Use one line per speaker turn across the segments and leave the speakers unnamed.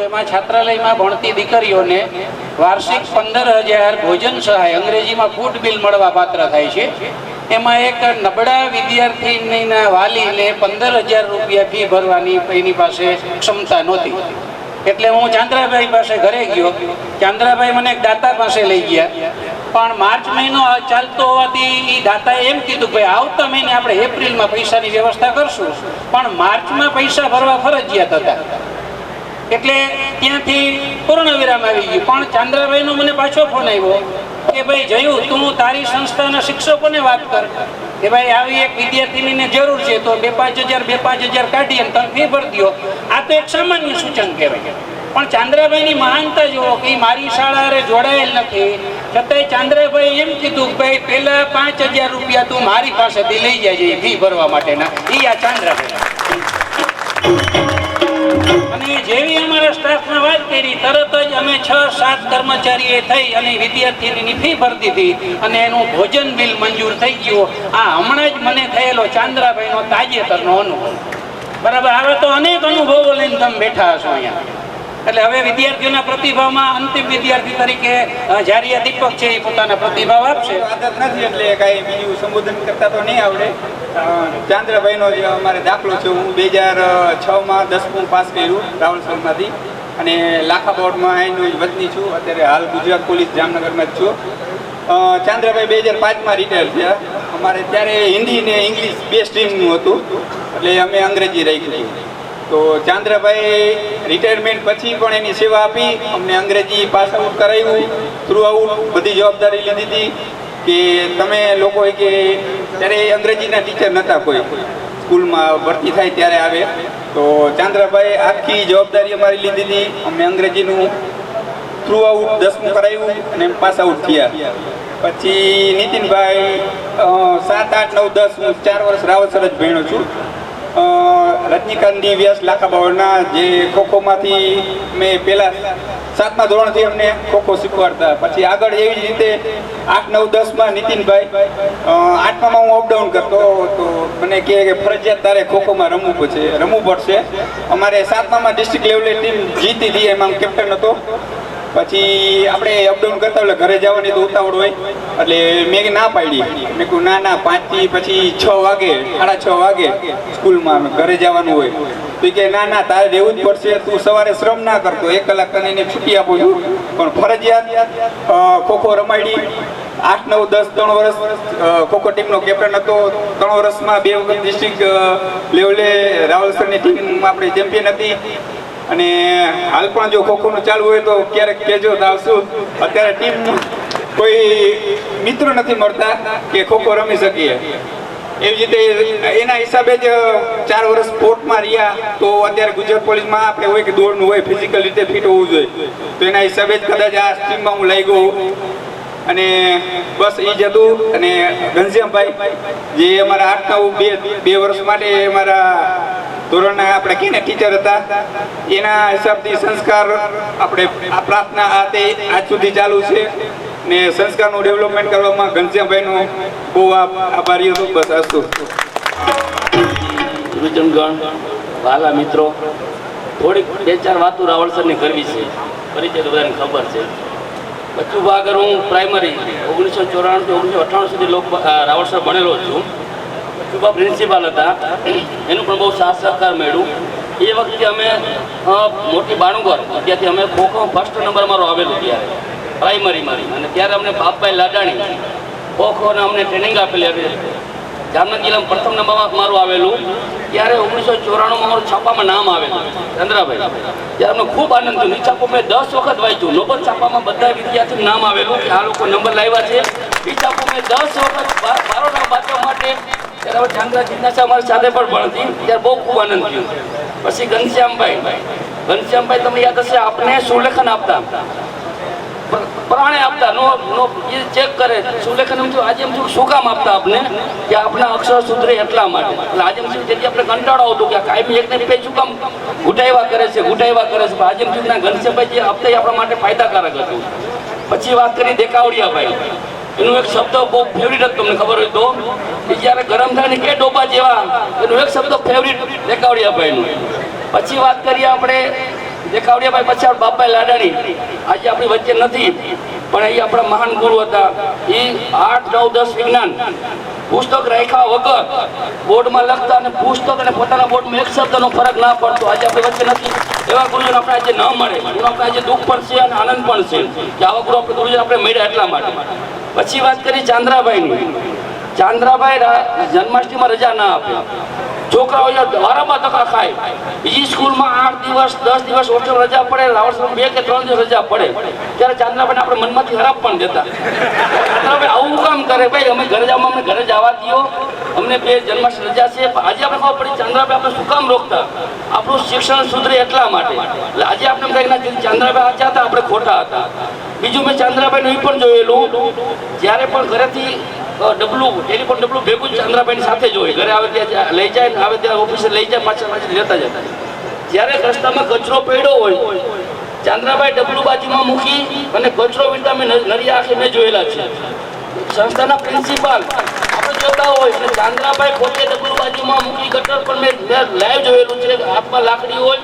એમાં છાત્રાલયમાં ભણતી દીકરીઓને વાર્ષિક 15,000 ભોજન સહાય અંગ્રેજીમાં ફૂડ બિલ મળવા પાત્ર થાય છે. એમાં એક નબળા વિદ્યાર્થીના વાલીને 15,000 રૂપિયા ફી ભરવાની એની પાસે ક્ષમતા નહોતી. એટલે હું ચાંદ્રાભાઈ પાસે ઘરે ગયો. ચાંદ્રાભાઈ મને એક દાતા પાસે લઈ ગયા, પણ માર્ચ મહિનો ચાલતો હોવાથી એ દાતાએ એમ કીધું ભાઈ આવતા મહિને આપણે એપ્રિલમાં પૈસાની વ્યવસ્થા કરશું, પણ માર્ચમાં પૈસા ભરવા ફરજિયાત હતા. એટલે ત્યાંથી પૂર્ણ વિરામ આવી ગયું. પણ ચાંદ્રાભાઈનો મને પાછો ફોન આવ્યો કે ભાઈ જયું, તું તારી સંસ્થાના શિક્ષકોને વાત કર કે ભાઈ આવી એક વિદ્યાર્થીનીને જરૂર છે, તો 2-5,000 કાઢી અને તમે ફી ભરી દો. આ તો એક સામાન્ય સૂચન કહેવાય. પણ ચાંદ્રાભાઈની મહાનતા જુઓ કે મારી શાળા જોડાયેલ નથી, છતાંય ચાંદ્રાભાઈ એમ કીધું કે ભાઈ પહેલા 5,000 રૂપિયા તું મારી પાસેથી લઈ જાય ફી ભરવા માટેના. એ આ ચાંદ્રાભાઈ. અને જેવી અમારા સ્ટાફમાં વાત કરી, તરત જ અમે 6-7 કર્મચારીએ થઈ અને વિદ્યાર્થીની ફી ભરી દીધી અને એનું ભોજન બિલ મંજૂર થઈ ગયું. આ હમણાં જ મને થયેલો ચાંદ્રાભાઈનો તાજેતરનો અનુભવ. બરાબર, હવે તો અનેક અનુભવો લઈને તમે બેઠા હશો અહીંયા. એટલે હવે વિદ્યાર્થીઓના પ્રતિભાવમાં અંતિમ વિદ્યાર્થી તરીકે જારિયા દીપક છે એ પોતાના પ્રતિભાવ આપશે.
આદત નથી એટલે કાંઈ બીજું સંબોધન કરતા તો નહીં આવડે. ચાંદ્રાભાઈનો જે અમારે દાખલો છે, હું 2006માં 10મું પાસ કર્યું રાવલસરમાંથી અને લાખા બોર્ડમાં અહીંનું વતની છું. અત્યારે હાલ ગુજરાત પોલીસ જામનગરમાં જ છું. ચાંદ્રાભાઈ 2005માં રિટાયર થયા. અમારે ત્યારે હિન્દી ને ઇંગ્લિશ 2 સ્ટ્રીમનું હતું, એટલે અમે અંગ્રેજી રાખ્યું. તો ચાંદ્રાભાઈ રિટાયરમેન્ટ પછી પણ એની સેવા આપી, અમને અંગ્રેજી પાસ આઉટ કરાવ્યું, થ્રુ આઉટ બધી જવાબદારી લીધી હતી. કે તમે લોકો કે ત્યારે અંગ્રેજીના ટીચર નહોતા કોઈ સ્કૂલમાં, ભરતી થાય ત્યારે આવે. તો ચાંદ્રાભાઈ આખી જવાબદારી અમારી લીધી હતી. અમને અંગ્રેજીનું થ્રુ આઉટ 10મું કરાવ્યું અને પાસ આઉટ થયા. પછી નીતિનભાઈ 7, 8, 9, 10 હું 4 વર્ષ રાવલસર જ ભણ્યો છું. રજનીકાંતની વ્યાસ લાખા બાવળના જે ખોખોમાંથી મેં પહેલાં 7મા ધોરણથી અમને ખોખો શીખવાડતા. પછી આગળ એવી જ રીતે 8, 9, 10માં નીતિનભાઈ, 8મામાં હું અપડાઉન કરતો તો મને કહે કે ફરજિયાત તારે ખોખોમાં રમવું પડશે. અમારે 7મામાં ડિસ્ટ્રિક્ટ લેવલે ટીમ જીતી હતી, એમાં હું કેપ્ટન હતો. પછી આપણે અપડાઉન કરતા એટલે ઘરે જવાની તો ઉતાવળ હોય, એટલે મેં ના પાડી. મેં કહ્યું ના 5 થી પછી 6 વાગે 6:30 વાગે સ્કૂલમાં ઘરે જવાનું હોય. તો કે ના તારે રહેવું જ પડશે, તું સવારે શ્રમ ના કરતો, 1 કલાક તને એને છૂટી આપું છું, પણ ફરજિયાત ખોખો રમાડી. 8, 9, 10 3 વર્ષ ખોખો ટીમનો કેપ્ટન હતો. 3 વર્ષમાં 2 વખત ડિસ્ટ્રિક્ટ લેવલે રાવલસરની ટીમ આપણે ચેમ્પિયન હતી. અને હાલ પણ જો ખોખોનું ચાલુ હોય તો ક્યારેક કહેજો તો આવશું. અત્યારે ટીમ કોઈ મિત્રો નથી મળતા કે ખોખો રમી શકીએ. એવી રીતે એના હિસાબે જ 4 વર્ષ સ્પોર્ટમાં રહ્યા. તો અત્યારે ગુજરાત પોલીસમાં આપણે હોય કે દોડનું હોય, ફિઝિકલ રીતે ફિટ હોવું જોઈએ. તો એના હિસાબે જ કદાચ આ સ્ટ્રીમમાં હું લઈ ગયો. અને બસ એ જ હતું. અને ઘનશ્યામભાઈ જે અમારા 8, 9, 2 વર્ષ માટે અમારા ધોરણના આપણે કહીને ટીચર હતા, એના હિસાબથી સંસ્કાર આપણે આ પ્રાર્થના આ તે આજ સુધી ચાલુ છે. ને સંસ્કારનું ડેવલપમેન્ટ કરવામાં ઘનશ્યામભાઈનો બહુ આભારી હતો. બસ હતું.
ગુરુજનગણ, વાલા મિત્રો, થોડીક 2-4 વાતો રાવળસરની કરવી છે. પરિચય તો બધાને ખબર છે. બચુભા આગળ હું પ્રાઇમરી 1994 થી 1998 સુધી રાવળસર ભણેલો છું. બચુભા પ્રિન્સિપાલ હતા, એનું પણ બહુ સાથ સહકાર મળ્યું. એ વખતે અમે મોટી બાણુગર ત્યાંથી અમે ખોખો ફર્સ્ટ નંબર મારો આવેલો ત્યારે પ્રાઇમરીમાં. અને ત્યારે અમને બાપભાઈ લાડાણી ખોખોને અમને ટ્રેનિંગ આપેલી હતી. જામનગર જિલ્લામાં પ્રથમ નંબરમાં મારું આવેલું. ત્યારે 1994માં મારું છાપામાં નામ આવેલું ચંદ્રાભાઈ. ત્યારે અમને ખૂબ આનંદ થયો. એ છાપો મેં 10 વખત વાંચ્યું. નોબલ છાપામાં બધા વિદ્યાર્થીનું નામ આવેલું કે આ લોકો નંબર લાવ્યા છે. એ છાપો મેં 10 વખત બારોના વાંચવા માટે. ત્યારે હવે ચાંદ્રા જિજ્ઞાસા અમારી સાથે પણ ભણતી. ત્યારે બહુ ખૂબ આનંદ થયો. પછી ઘનશ્યામભાઈ તમે યાદ હશે, આપણે સુલેખન આપતા, પ્રાણે આપતા. નો એ ચેક કરે સુલેખન. એમ થયું આજે એમ થયું શું કામ આપતા આપણે કે આપણા અક્ષર સુધરે એટલા માટે. એટલે આજે એમ થયું જેથી આપણે કંટાળો આવતો કે કાંઈ એકને બે શું કામ ઘૂંટાવ્યા કરે છે. આજે એમ થયું ના, ઘનશ્યામભાઈ જે આપતા એ આપણા માટે ફાયદાકારક હતું. પછી વાત કરી દેકાવડિયાભાઈ, એનું એક શબ્દ બહુ ફેવરિટ હતો, તમને ખબર હોય તો, કે જ્યારે ગરમ થાય ને કે ડોબા જેવા, એનું એક શબ્દ ફેવરિટ દેકાવડિયાભાઈનું. પછી વાત કરીએ આપણે દેખાવડિયાભાઈ પછાડ બાપાઈ લાડાણી આજે આપણી વચ્ચે નથી, પણ એ આપણા મહાન ગુરુ હતા. એ 8, 9, 10 વિજ્ઞાન પુસ્તક રાખ્યા વગર બોર્ડમાં લખતા અને પુસ્તક અને પોતાના બોર્ડમાં એક શબ્દનો ફરક ના પડતો. આજે આપણી વચ્ચે નથી. એવા ગુરુજન આપણે આજે ન મળે, એનું આપણે આજે દુઃખ પણ છે અને આનંદ પણ છે કે આવા ગુરુ આપણે ગુરુજન આપણે મળ્યા એટલા માટે. પછી વાત કરી ચાંદ્રાભાઈની. ચાંદ્રાભાઈ જન્માષ્ટમીમાં રજા ના આપે. છોકરાઓ વારામાં ધક્કા ખાય. બીજી સ્કૂલમાં 8 દિવસ 10 દિવસ હોસ્ટેલ રજા પડે, રાવણસરમાં 2 કે 3 દિવસ રજા પડે, ત્યારે ચાંદ્રાભાઈને આપણે મનમાંથી હરાપ પણ દેતા. ચાંદ્રાભાઈ આવું કામ કરે, ભાઈ અમે ઘરે જવા, અમને ઘરે જવા દો, અમને 2 જન્માષ્ટમી રજા છે. આજે આપણે ખબર પડી ચાંદ્રાભાઈ આપણે શું કામ રોકતા? આપણું શિક્ષણ સુધરે એટલા માટે. એટલે આજે આપણે કહીએ ચાંદ્રાભાઈ આચા હતા, આપણે ખોટા હતા. બીજું મેં ચાંદ્રાભાઈનું એ પણ જોયેલું, જ્યારે પણ ઘરેથી ડબલું ટેલિફોન ડબલું ભેગું જ ચાંદ્રાભાઈની સાથે જ હોય. ઘરે આવે ત્યાં લઈ જાય, આવે ત્યાં ઓફિસે લઈ જાય, પાછળ લેતા જતા. જ્યારે રસ્તામાં કચરો પડ્યો હોય, ચાંદ્રાભાઈ ડબલું બાજુમાં મૂકી અને કચરો વીણતા મેં નરિયા આંખે મેં જોયેલા છે. સંસ્થાના પ્રિન્સિપાલ આપણે જોતા હોય અને ચાંદ્રાભાઈ પોતે ડબલું બાજુમાં મૂકી ગટર પણ મેં લાઈવ જોયેલું છે. હાથમાં લાકડી હોય,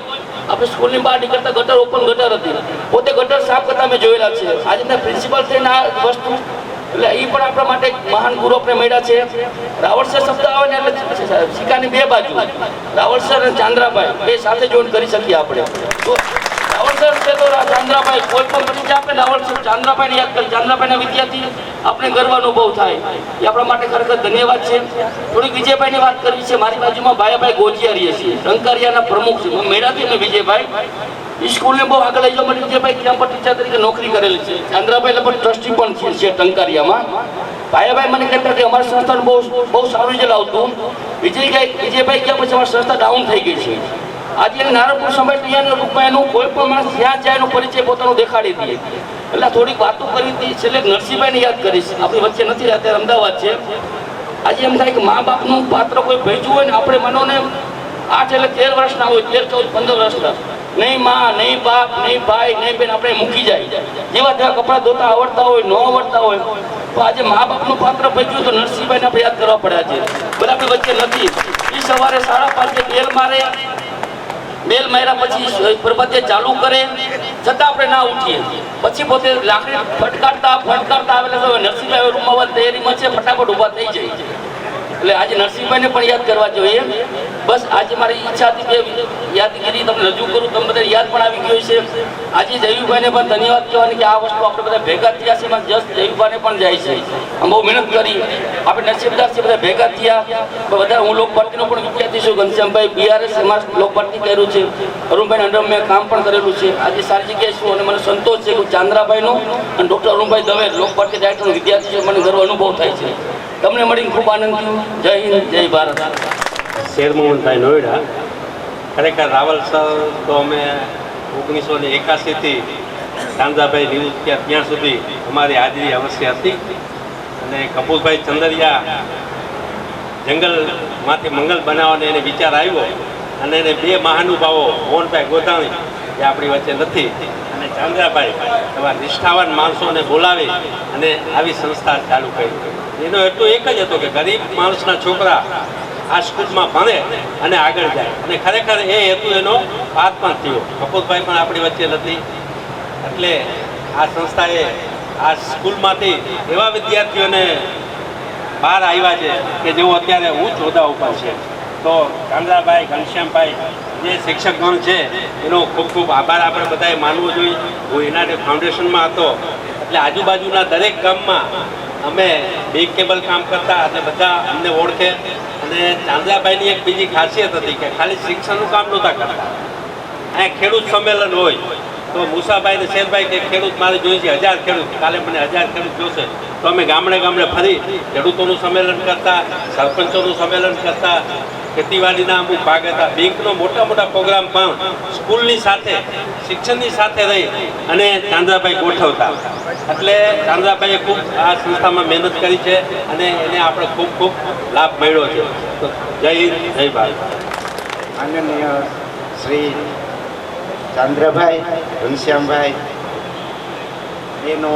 આપણે સ્કૂલની બહાર નીકળતા ગટર ઓપન ગટર હતી, પોતે ગટર સાફ કરતા મેં જોયેલા છે. આજે પ્રિન્સિપાલ થઈને આ વસ્તુ, એટલે એ પણ આપણા માટે મહાન ગુરુ આપણે મળ્યા છે. રાવળસર શબ્દ આવે ને એટલે સિક્કાની 2 બાજુ, રાવળસર અને ચાંદ્રાભાઈ બે સાથે જોઈન કરી શકીએ આપણે. તો રાવળસર છે તો ચાંદ્રાભાઈ કોઈ પણ પરીક્ષા આપે, રાવળસર ચાંદ્રાભાઈને યાદ કરી, ચાંદ્રાભાઈના વિદ્યાર્થી આપણે ગર્વ અનુભવ થાય. એ આપણા માટે ખરેખર ધન્યવાદ છે. થોડીક વિજયભાઈની વાત કરવી છે. મારી બાજુમાં ભાયાભાઈ ગોજિયા રહીએ છીએ, ટંકારિયાના પ્રમુખ છે. હું મેળાથી ને વિજયભાઈ સ્કૂલને બહુ આગળ લઈ જવા માટે વિજયભાઈ ત્યાં પર ટીચર તરીકે નોકરી કરેલી છે. ચાંદ્રાભાઈ લગભગ ટ્રસ્ટી પણ છે ટંકારિયામાં. ભાયાભાઈ મને કહેતા કે અમારી સંસ્થાનું બહુ સારું રિઝલ્ટ આવતું. વિજયભાઈ ગયા પછી અમારી સંસ્થા ડાઉન થઈ ગઈ છે. આજે નારણપુર સંભાળીયાના રૂપમાં એનું કોઈ પણ માણસ જ્યાં જાય એનો પરિચય પોતાનો દેખાડી દે. એટલે થોડીક વાતો કરી હતી. છેલ્લે નરસિંહભાઈને યાદ કરીશ, આપણી વચ્ચે નથી, અત્યારે અમદાવાદ છે. આજે એમ થાય કે મા બાપનું પાત્ર કોઈ ભેજવું હોય ને, આપણે મનોને 8 એટલે 13 વર્ષના હોય, 13, 14, 15 વર્ષના, નહીં માં, નહીં બાપ, નહીં ભાઈ, નહીં બેન, આપણે મૂકી જાય. જેવા તેવા કપડાં ધોતા આવડતા હોય, ન આવડતા હોય, તો આજે મા બાપનું પાત્ર ભજ્યું તો નરસિંહભાઈને આપણે યાદ કરવા પડે. આજે ભલે આપણી વચ્ચે નથી. એ સવારે 5:30 બેલ મારે, બેલ માર્યા પછી પ્રપત્ય ચાલુ કરે, છતાં આપણે ના ઉઠીએ. પછી પોતે લાકડી ફટકારતા આવેલા તો નરસિંહભાઈ રૂમમાં તૈયારીમાં છે, ફટાફટ ઊભા થઈ જાય. એટલે આજે નરસિંહભાઈને પણ યાદ કરવા જોઈએ. બસ આજે મારી ઈચ્છા હતી કે યાદગીરી તમને રજૂ કરું, તમે બધા યાદ પણ આવી ગયો છે. આજે જયુભાઈને પણ ધન્યવાદ કહેવાની કે આ વસ્તુ આપણે બધા ભેગા થયા છે. એમાં જસ્ટ જયુભાઈને પણ જાય છે. અમે બહુ મહેનત કરી, આપણે નસીબદાર છે, બધા ભેગા થયા. બધા હું લોકભરતીનો પણ વિદ્યાર્થી છું. ઘનશ્યામભાઈ BRS એમાં લોકભરતી કર્યું છે. અરુણભાઈ અંડર મેં કામ પણ કરેલું છે. આજે સારી જગ્યાએ છું અને મને સંતોષ છે કે ચાંદ્રાભાઈનો અને ડૉક્ટર અરુણભાઈ દવે લોકભરતી ડાયરેક્ટરનો વિદ્યાર્થી છે. મને ગર્વ અનુભવ થાય છે. તમને મળીને ખૂબ આનંદ થયો. જય હિન્દ, જય ભારત.
શેરમોહનભાઈ નોઈડા. ખરેખર રાવલસર તો અમે 1981થી ચાંદ્રાભાઈ નિવૃત્ત થયા ત્યાં સુધી અમારી હાજરી અવશ્ય હતી. અને કપૂરભાઈ ચંદરિયા જંગલમાંથી મંગલ બનાવવાનો એને વિચાર આવ્યો અને એને 2 મહાનુભાવો મોહનભાઈ ગોધાણી જે આપણી વચ્ચે નથી અને ચાંદ્રાભાઈ એવા નિષ્ઠાવાન માણસોને બોલાવી અને આવી સંસ્થા ચાલુ કરી. એનો હેતુ એક જ હતો કે ગરીબ માણસના છોકરા આ સ્કૂલમાં ભણે અને આગળ જાય. અને ખરેખર એ હેતુ એનો પાર પણ થયો. કપૂરભાઈ પણ આપણી વચ્ચે નથી, એટલે આ સંસ્થાએ આ સ્કૂલમાંથી એવા વિદ્યાર્થીઓને બહાર આવ્યા છે કે જેઓ અત્યારે ઉચ્ચ હોદ્દા ઉપર છે. તો ચાંદ્રાભાઈ, ઘનશ્યામભાઈ જે શિક્ષકગણ છે એનો ખૂબ ખૂબ આભાર આપણે બધાએ માનવો જોઈએ. હું એના ફાઉન્ડેશનમાં હતો, એટલે આજુબાજુના દરેક ગામમાં અમે બેગ કેબલ કામ કરતા અને બધા અમને ઓળખે. અને ચાંદ્રાભાઈની એક બીજી ખાસિયત હતી કે ખાલી શિક્ષણનું કામ નહોતા કરતા. અહીંયા ખેડૂત સંમેલન હોય તો મુસાભાઈ ને શેરભાઈ કે ખેડૂત મારે જોઈએ છે 1000 ખેડૂત, કાલે મને 1000 ખેડૂત જોશે, તો અમે ગામડે ગામડે ફરી ખેડૂતોનું સંમેલન કરતા, સરપંચોનું સંમેલન કરતા, ખેતીવાડીના અમુક ભાગ હતા. બેંકનો મોટા પ્રોગ્રામ પણ સ્કૂલની સાથે, શિક્ષણની સાથે રહી અને ચાંદ્રાભાઈ ગોઠવતા. એટલે ચાંદ્રાભાઈએ ખૂબ આ સંસ્થામાં મહેનત કરી છે અને એને આપણે ખૂબ લાભ મળ્યો છે. તો જય હિન્દ, જય ભારત.
માનનીય શ્રી ચાંદ્રભાઈ, ઘનશ્યામભાઈ એનો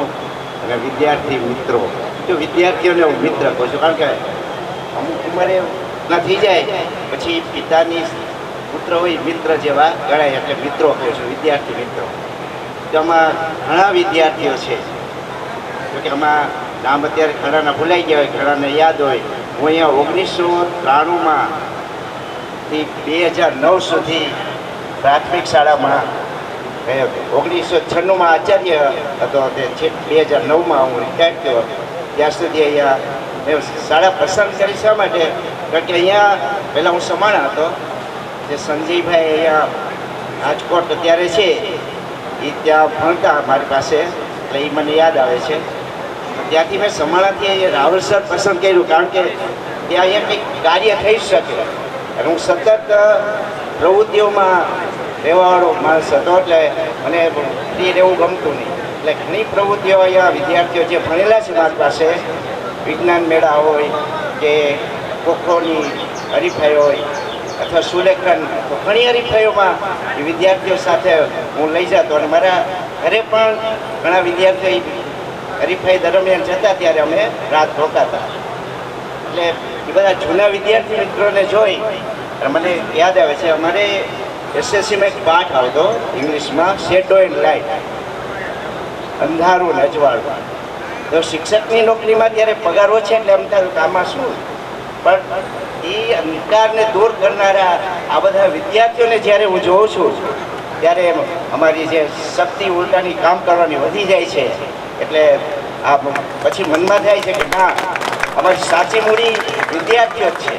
અને વિદ્યાર્થી મિત્રો, જો વિદ્યાર્થીઓને હું મિત્ર કહું છું, કારણ કે અમુક ઉંમરે ના થઈ જાય પછી પિતાની મિત્ર હોય મિત્ર જેવા ગણાય, એટલે મિત્રો કહું છું, વિદ્યાર્થી મિત્રો. તો આમાં ઘણા વિદ્યાર્થીઓ છે, જોકે આમાં નામ અત્યારે ઘણાના ભૂલાઈ ગયા હોય, ઘણાને યાદ હોય. હું અહીંયા 1993 થી 2009 સુધી પ્રાથમિક શાળામાં ગયો હતો. 1996 આચાર્ય હતો, તે છેક 2009 હું રિટાયર્ડ થયો. ત્યાં સુધી અહીંયા મેં શાળા પસંદ કરી. શા માટે? કારણ કે અહીંયા પહેલાં હું સમાણા હતો, જે સંજયભાઈ અહીંયા રાજકોટ અત્યારે છે એ ત્યાં ભણતા મારી પાસે, એટલે એ મને યાદ આવે છે. ત્યાંથી મેં સમાણાથી રાવલસર પસંદ કર્યું, કારણ કે ત્યાં અહીંયા કંઈક કાર્ય થઈ શકે. અને હું સતત પ્રવૃત્તિઓમાં રહેવાવાળો માણસ હતો, એટલે મને ફ્રી રહેવું ગમતું નહીં. એટલે ઘણી પ્રવૃત્તિઓ અહીંયા વિદ્યાર્થીઓ જે ભણેલા છે મારી પાસે, વિજ્ઞાન મેળા હોય કે ખોખોની હરીફાઈ હોય અથવા સુલેખન, તો ઘણી હરીફાઈઓમાં એ વિદ્યાર્થીઓ સાથે હું લઈ જતો. અને મારા ઘરે પણ ઘણા વિદ્યાર્થીઓ હરીફાઈ દરમિયાન જતા, ત્યારે અમે રાત રોકાતા. એટલે એ બધા જૂના વિદ્યાર્થી મિત્રોને જોઈ અને મને યાદ આવે છે, અમારે એસએસસીમાં એક પાઠ આવતો ઇંગ્લિશમાં, શેડો એન્ડ લાઇટ, અંધારું ને અજવાળું. તો શિક્ષકની નોકરીમાં ત્યારે પગાર ઓછો, એટલે એમ થયું કે આમાં શું, પણ એ અંધકારને દૂર કરનારા આ બધા વિદ્યાર્થીઓને જ્યારે હું જોઉં છું, ત્યારે અમારી જે શક્તિ ઉલટાની કામ કરવાની વધી જાય છે. એટલે આ પછી મનમાં થાય છે કે ના, અમારી સાચી મૂડી વિદ્યાર્થીઓ જ છે.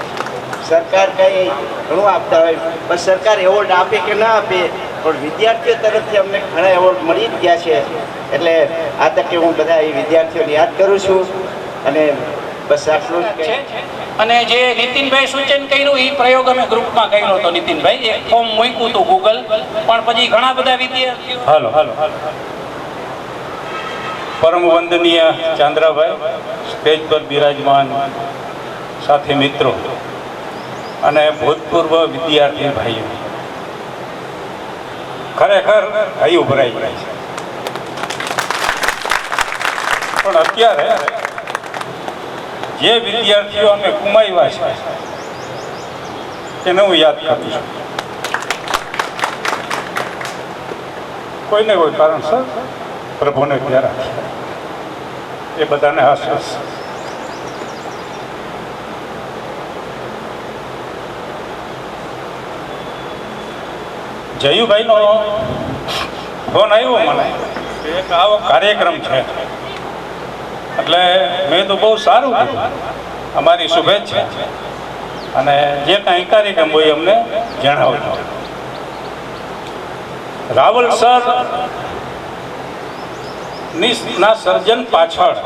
સરકાર કંઈ ઘણું આપતા હોય, બસ સરકાર એવોર્ડ આપે કે ના આપે, પણ વિદ્યાર્થીઓ તરફથી અમને ઘણા એવોર્ડ મળી જ ગયા છે. એટલે આ તકે હું બધા એ વિદ્યાર્થીઓને યાદ કરું છું. અને બસ આટલું જ
છે. અને જે નીતિનભાઈ સૂચન કર્યું એ પ્રયોગ અમે ગ્રુપમાં કર્યો હતો. નીતિનભાઈ એક ફોર્મ મૂક્યું હતું ગૂગલ, પણ પછી ઘણા બધા વિદ્યાર્થીઓ.
હાલો પરમ વંદનીય ચાંદ્રાભાઈ, સ્ટેજ પર બિરાજમાન સાથી મિત્રો અને ભૂતપૂર્વ વિદ્યાર્થી ભાઈઓ, ખરેખર હૈયું ભરાઈ જાય છે. પણ અત્યારે જે વિદ્યાર્થીઓ અમે ગુમાવ્યા છે તેને હું યાદ કરું છું. કોઈને કોઈ કારણસર પ્રભુને પ્યારા એ બધાને હસ. જયુભાઈનો ફોન આવ્યો મને કે એક આવો કાર્યક્રમ છે, એટલે મેં તો બહુ સારું કીધું, અમારી શુભેચ્છા, અને જે કાંઈ કાર્યક્રમ હોય અમને જણાવજો. રાવલ સર ના સર્જન પાછળ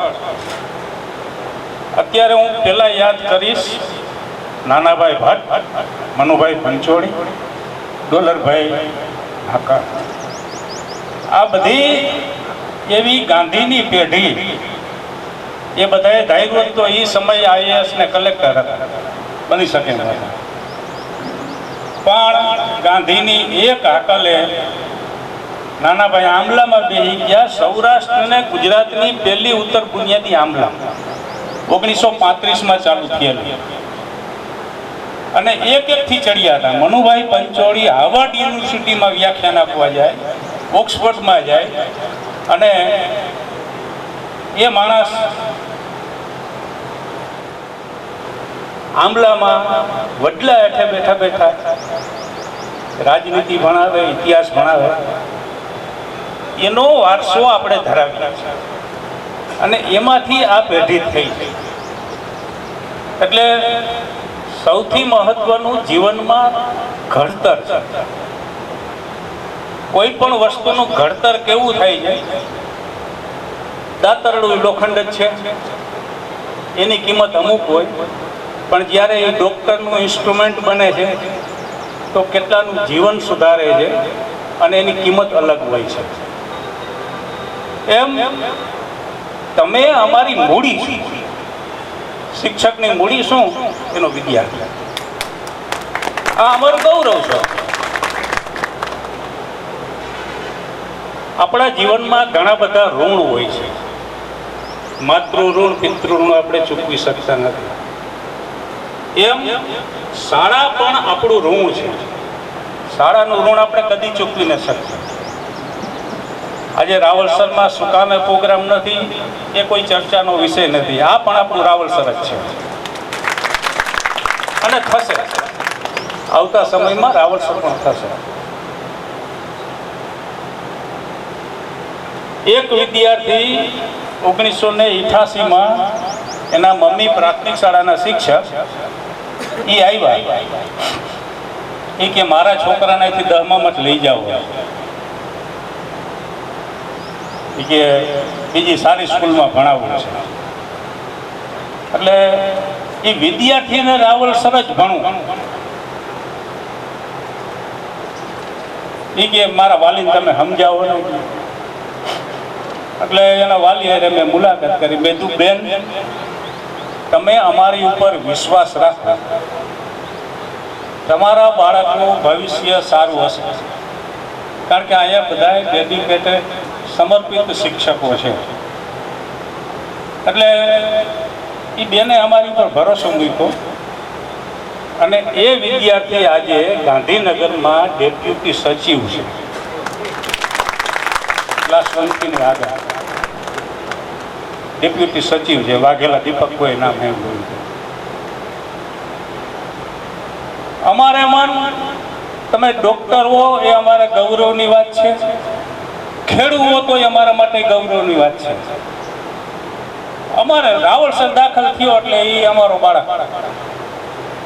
અત્યારે હું પહેલાં યાદ કરીશ નાનાભાઈ ભટ્ટ, મનુભાઈ પંચોળી, ડોલરભાઈ હાકર. આ બધી એવી ગાંધીની પેઢી, એ બધાએ ધાર્યું તો એ સમયે આઈએએસ ને કલેક્ટર હતા, બની શકે નહીં, પણ ગાંધીની એક હાકલે નાનાભાઈ આંબલામાં બેસી ગયા. સૌરાષ્ટ્ર અને ગુજરાતની પહેલી ઉત્તર બુનિયાદી આંબલા 1935માં ચાલુ થયેલી, અને એકથી ચડ્યા હતા. મનુભાઈ પંચોળી હાર્વર્ડ યુનિવર્સિટીમાં વ્યાખ્યાન આપવા જાય, ઓક્સફર્ડમાં જાય, અને એ માણસ આંબલામાં વડલા હેઠે બેઠા બેઠા રાજનીતિ ભણાવે, ઇતિહાસ ભણાવે. એનો વારસો આપણે ધરાવીએ છીએ, અને એમાંથી આ પેઢી થઈ છે. એટલે સૌથી મહત્વનું જીવનમાં ઘડતર છે. કોઈ પણ વસ્તુનું ઘડતર કેવું થાય છે? દાતરડું લોખંડ જ છે, એની કિંમત અમુક હોય, પણ જ્યારે એ ડૉક્ટરનું ઇન્સ્ટ્રુમેન્ટ બને છે તો કેટલાનું જીવન સુધારે છે, અને એની કિંમત અલગ હોય છે. એમ તમે અમારી મૂડી, શિક્ષકની મૂડી શું? એનો વિદ્યાર્થી. આ અમારું ગૌરવ છે. આપણા જીવનમાં ઘણા બધા ઋણ હોય છે. માતૃ ઋણ, પિતૃ ઋણ આપણે ચૂકવી શકતા નથી. એમ શાળા પણ આપણું ઋણ છે. શાળાનું ઋણ આપણે કદી ચૂકવી ન શકીએ. આજે રાવલસરમાં શું કામે પ્રોગ્રામ નથી એ કોઈ ચર્ચાનો વિષય નથી. આ પણ આપણું રાવલસર જ છે અને થશે. આવતા સમયમાં રાવલસર પણ થશે. એક વિદ્યાર્થી 1988માં એના મમ્મી પ્રાથમિક શાળાના શિક્ષક એ આવ્યા. એ કે મારા છોકરાને અહીંથી 10માં જ લઈ જાઓ, એ કે બીજી સારી સ્કૂલમાં ભણાવવું છે. એટલે એ વિદ્યાર્થીને રાવલસર જ ભણવું. એ કે મારા વાલીને તમે સમજાવો ને. એટલે એના વાલી હારે મેં મુલાકાત કરી. મેં કીધું બેન, તમે અમારી ઉપર વિશ્વાસ રાખો, તમારા બાળકનું ભવિષ્ય સારું હશે. કારણ કે અહીંયા બધા ડેડિકેટેડ સમર્પિત શિક્ષકો છે. એટલે એ બેને અમારી ઉપર ભરોસો મૂક્યો અને એ વિદ્યાર્થી આજે ગાંધીનગરમાં ડેપ્યુટી સચિવ છે. ક્લાસ 1 ની આગળ ડેપ્યુટી સચિવ છે. વાઘેલા દીપક કોઈ નામ એમ બોલ્યું. અમારે મન તમે ડૉક્ટર હો એ અમારા ગૌરવની વાત છે, ખેડૂત હો તો એ અમારા માટે ગૌરવની વાત છે. અમારે રાવલસર દાખલ થયો એટલે એ અમારો બાળક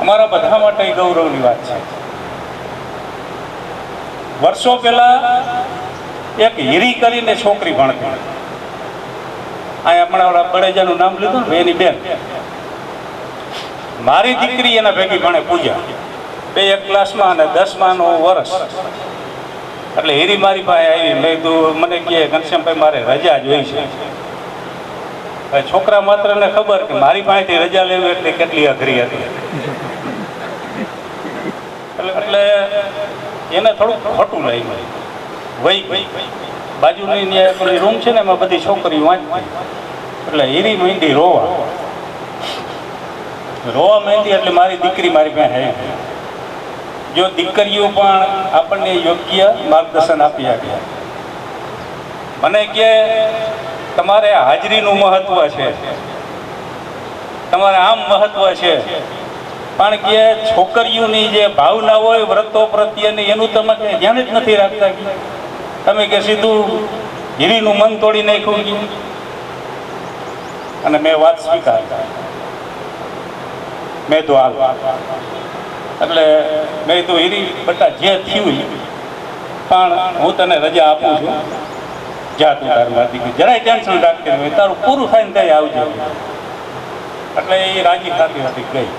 અમારા બધા માટે ગૌરવની વાત છે. વર્ષો પહેલા એક હીરી કરીને છોકરી ભણતી, અહીંયા હમણાં ઓલા બળેજાનું નામ લીધું ને એની બેન, મારી દીકરી એના ભેગી ભણે પૂજા. બે એક ક્લાસમાં અને 10માનું વર્ષ. એટલે હીરી મારી પાસે આવી. મેં કીધું, મને કહે ઘનશ્યામભાઈ મારે રજા જોઈ છે. છોકરા માત્ર ને ખબર કે મારી પાસેથી રજા લેવી એટલે કેટલી અઘરી હતી. એટલે એને થોડુંક ખોટું લાગ્યું. વહી બાજુની રૂમ છે ને એમાં બધી છોકરીઓ વાંચતી. એટલે હીરી માંડી રોવા માંડી. એટલે મારી દીકરી મારી પાસે આવી. જો દીકરીઓ પણ આપણને યોગ્ય માર્ગદર્શન આપી શકે. મને કે તમારે હાજરીનું મહત્વ છે, તમારે આમ મહત્વ છે, પણ કે છોકરીઓની જે ભાવના હોય વ્રતો પ્રત્યેની એનું તમે ધ્યાન જ નથી રાખતા. તમે કે સીધું હીરીનું મન તોડી નાખ્યું. અને મેં વાત સ્વીકારી. મેં તો હાલ એટલે મેં તો હીરી બટા જે થયું પણ હું તને રજા આપું છું, જા તું તારમાંથી જરાય ટેન્શન રાખતી હોય, તારું પૂરું થાય ને ત્યાં આવજો. એટલે એ રાજી થતી હતી. ગઈ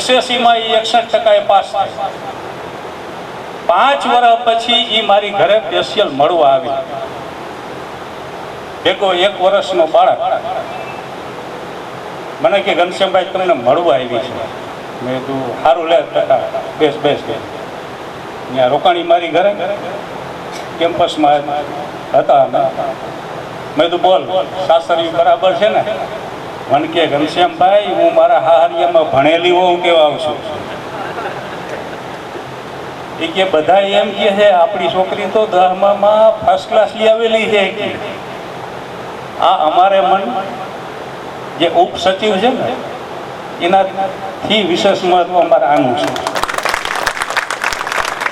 SSCમાં એ 61% પાસ થાય. 5 વર્ષ પછી એ મારી ઘરે સ્પેશિયલ મળવા આવી. ભેગો 1 વર્ષનો બાળક મને કે ઘનશ્યામભાઈ તમને મળવા આવી છે. મેં તું સારું લે બેસ ત્યાં રોકાણી મારી ઘરે કેમ્પસમાં હતા. મેં તું બોલ સાસરી બરાબર છે ને? મને કે ઘનશ્યામભાઈ હું મારા હાહરિયામાં ભણેલી હોઉં કેવા આવું છું. એ કે બધા એમ કે છે આપણી છોકરી તો 10માં ફર્સ્ટ ક્લાસ લઈ આવેલી છે. આ અમારે મન જે ઉપસચિવ છે ને એનાથી વિશેષ મહત્વ અમારે આનું છે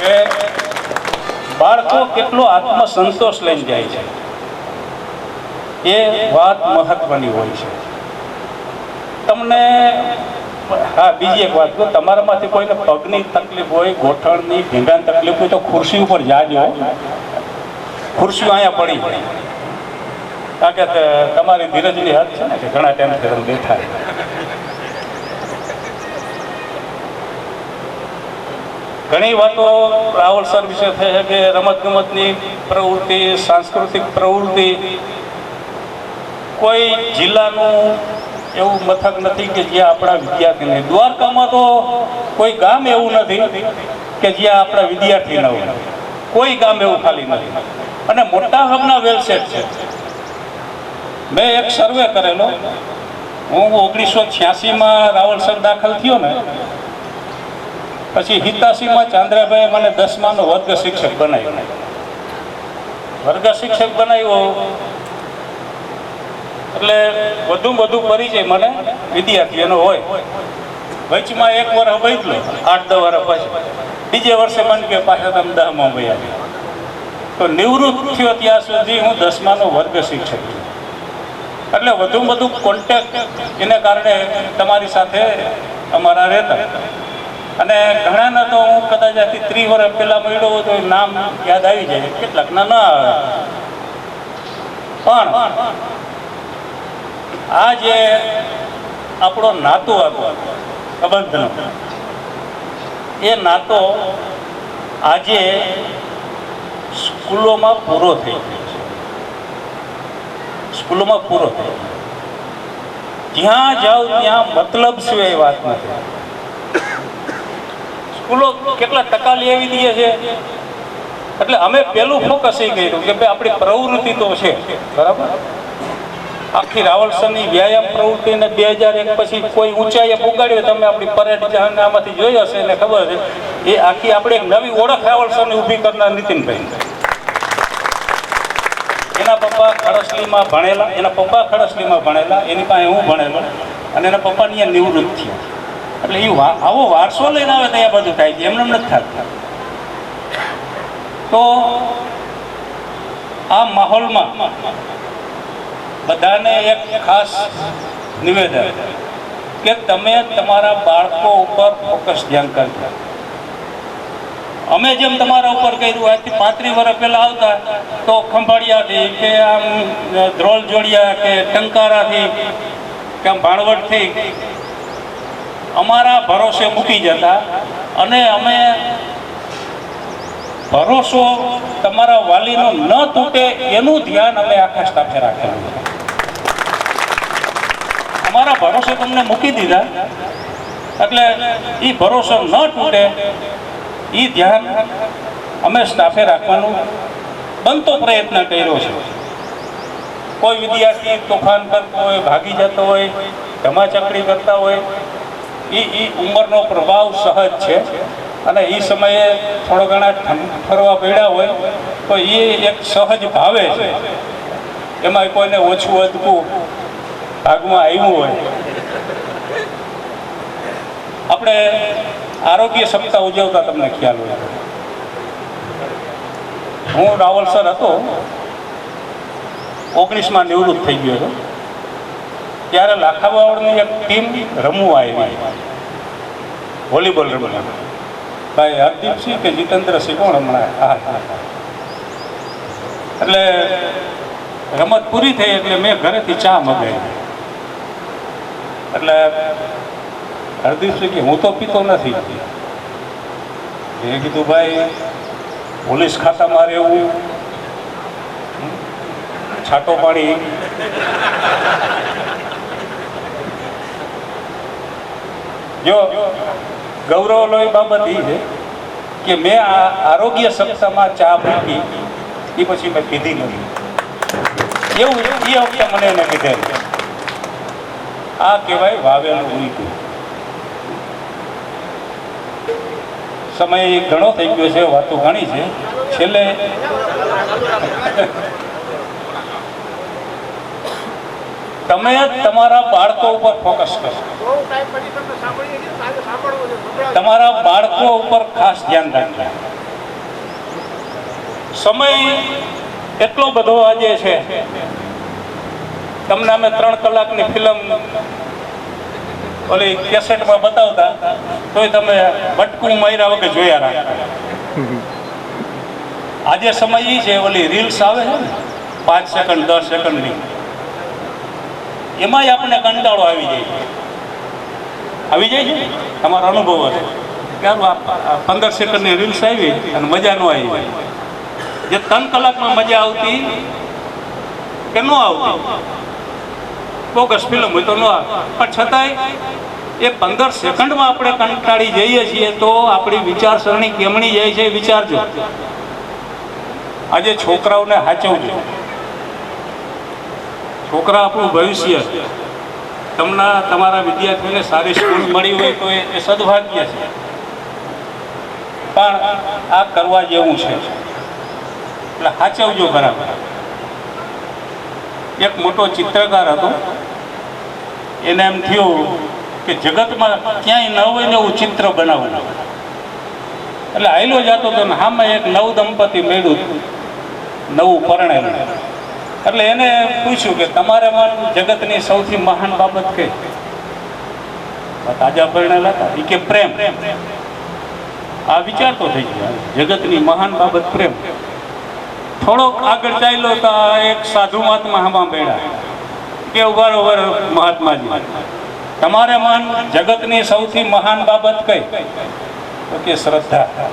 કે બાળકો કેટલો આત્મસંતોષ લઈને જાય છે એ વાત મહત્વની હોય છે. તમને હા બીજી એક વાત કહું, તમારામાંથી કોઈને પગની તકલીફ હોય, ગોઠણની ભીંગાની તકલીફ હોય તો ખુરશી ઉપર જાજો. ખુરશીઓ અહીંયા પડી જાય. કારણ કે તમારી ધીરજની હદ છે ને કે ઘણા ટાઈમથી તમે બેઠા. ઘણી વાતો રાવલસર વિશે થઈ છે કે રમતગમતની પ્રવૃત્તિ, સાંસ્કૃતિક પ્રવૃત્તિ. કોઈ જિલ્લાનું એવું મથક નથી કે જ્યાં આપણા વિદ્યાર્થીને, દ્વારકામાં તો કોઈ ગામ એવું નથી કે જ્યાં આપણા વિદ્યાર્થી ન હોય. કોઈ ગામ એવું ખાલી નથી. અને મોટા ભાગના વેલસેટ છે. મેં એક સર્વે કરેલો. હું 1986માં રાવલસર દાખલ થયો ને પછી 87માં ચાંદ્રાભાઈએ મને 10માનો વર્ગ શિક્ષક બનાવ્યો. વર્ગ શિક્ષક બનાવ્યો એટલે વધુ પરિચય મને વિદ્યાર્થીઓનો હોય. વચમાં એક વર્ષ બદલો 8-10 વર્ષ પછી બીજે વર્ષે મને કે પાછા તમે 10માં વયા. તો નિવૃત્ત થયો ત્યાં સુધી હું 10માનો વર્ગ શિક્ષક છું. એટલે વધુ કોન્ટેક્ટ એને કારણે તમારી સાથે અમારા રહેતા. અને ઘણાના તો હું કદાચ આથી 30 વર્ષ પહેલાં મળ્યો હોય તો નામ યાદ આવી જાય, કેટલાકના ના આવે. પણ આ જે આપણો નાતો હતો સંબંધનો, એ નાતો આજે સ્કૂલોમાં પૂરો થઈ ગયો છે. સ્કૂલોમાં પૂરો થઈ ગયો. જ્યાં જાઓ ત્યાં મતલબ સિવાય વાત નથી. સ્કૂલો કેટલા ટકા લેવી દે છે, એટલે અમે પહેલું ફોકસ એ કર્યું કે ભાઈ આપણી પ્રવૃત્તિ તો છે બરાબર. આખી રાવળસરની વ્યાયામ પ્રવૃત્તિને 2001 પછી કોઈ ઊંચાઈએ પુગાડ્યો. તમે આપણી પરેડ જહાંને આમાંથી જોઈ હશે એને ખબર છે. એ આખી આપણે એક નવી ઓળખ રાવળસરની ઊભી કરનાર નીતિનભાઈ. એના પપ્પા ખડસલીમાં ભણેલા, એની પાસે હું ભણેલો અને એના પપ્પાની અહીંયા નિવૃત્ત થયા. એટલે એ આવો વારસો લઈને આવે તો એ બધું થાય છે, એમને નથી થતું. તો આ માહોલમાં બધાને એક ખાસ નિવેદન કે તમે તમારા બાળકો ઉપર ફોકસ ધ્યાન કરજો. અમે જેમ તમારા ઉપર કર્યું, આજથી 35 વર્ષ પહેલાં આવતા તો ખંભાળિયાથી કે આમ ધ્રોલ જોડિયા કે ટંકારાથી કે આમ ભાણવડથી અમારા ભરોસે મૂકી જતા. અને અમે ભરોસો તમારા વાલીનો ન તૂટે એનું ધ્યાન અમે આખા સ્ટાફે રાખેલું. અમારા ભરોસે તમને મૂકી દીધા એટલે એ ભરોસો ન તૂટે એ ધ્યાન અમે સ્ટાફે રાખવાનું બનતો પ્રયત્ન કર્યો છે. કોઈ વિદ્યાર્થી તોફાન કરતો હોય, ભાગી જતો હોય, ધમાચકડી કરતા હોય, એ ઉંમરનો પ્રભાવ સહજ છે. અને એ સમયે થોડો ઘણા ફરવા પડ્યા હોય તો એ એક સહજ ભાવે છે. એમાં કોઈને ઓછું અદકું ભાગમાં આવ્યું હોય. આપણે આરોગ્ય સપ્તાહ ઉજવતા તમને ખ્યાલ હોય. હું રાવલસર હતો, 19માં નિવૃત્ત થઈ ગયો હતો. ત્યારે લાખાવાવડની એક ટીમ રમવા આવી, વોલીબોલ રમવા. ભાઈ હરદીપસિંહ કે જીતેન્દ્રસિંહ કોણ હમણાં? હા. એટલે રમત પૂરી થઈ એટલે મેં ઘરેથી ચા મગાવી. એટલે હરદીપસિંહ કે હું તો પીતો નથી. મેં કીધું ભાઈ પોલીસ ખાતામાં રહેવું, છાટો પાડી, જો ગૌરવ લોહી બાબત એ છે કે મેં આ આરોગ્ય સપ્તાહમાં ચા મૂકી એ પછી મેં પીધી નથી. એવું એ વખતે મને એને કીધેલું. આ કહેવાય વાવેલું ઊંઘું. સમય ઘણો થઈ ગયો છે, વાતો ઘણી છે. છેલ્લે તમે તમારા બાળકો ઉપર ફોકસ કરો. તમારા બાળકો ઉપર ખાસ ધ્યાન રાખજો. સમય એટલો બધો આજે છે. તમને અમે 3 કલાકની ફિલ્મ ઓલી કેસેટમાં બતાવતા તોય તમે બટકું માર્યા વગર જોયા રાખતા. આજે સમય એ છે, ઓલી રીલ્સ આવે છે ને 5 સેકન્ડ 10 સેકન્ડની, એમાંય આપણને કંટાળો આવી જાય છે. તમારો અનુભવ હશે કે 15 સેકન્ડની રીલ્સ આવી અને મજા ન આવી. જે 3 કલાકમાં મજા આવતી કે ન આવતી, બોગસ ફિલ્મ હોય તો ન આવે, પણ છતાંય એ 15 સેકન્ડમાં આપણે કંટાળી જઈએ છીએ તો આપણી વિચારસરણી કેમણી જાય છે વિચારજો. આજે છોકરાઓને સાચવજો. છોકરા આપણું ભવિષ્ય. તમારા વિદ્યાર્થીઓને સારી સ્કૂલ મળી હોય તો એ સદભાગ્ય છે. પણ આ કરવા જેવું છે એટલે સાચવજો બરાબર. એક મોટો ચિત્રકાર હતો, એને એમ થયું કે જગતમાં ક્યાંય ન હોય ને એવું ચિત્ર બનાવવું. એટલે આયલો જતો હતો ને સામે એક નવ દંપતી મળ્યું, નવું પરણેલું. એટલે એને પૂછ્યું કે તમારે જગતની સૌથી મહાન બાબત કઈ? તાજા પરણેલા હતા એ કે પ્રેમ. આ વિચારતો થઈ ગયો, જગતની મહાન બાબત પ્રેમ. થોડોક આગળ ચાલ્યો તો એક સાધુ મહાત્મા હામાં બેઠા કે બરોબર મહાત્માજી, તમારે જગતની સૌથી મહાન બાબત કઈ? તો કે શ્રદ્ધા.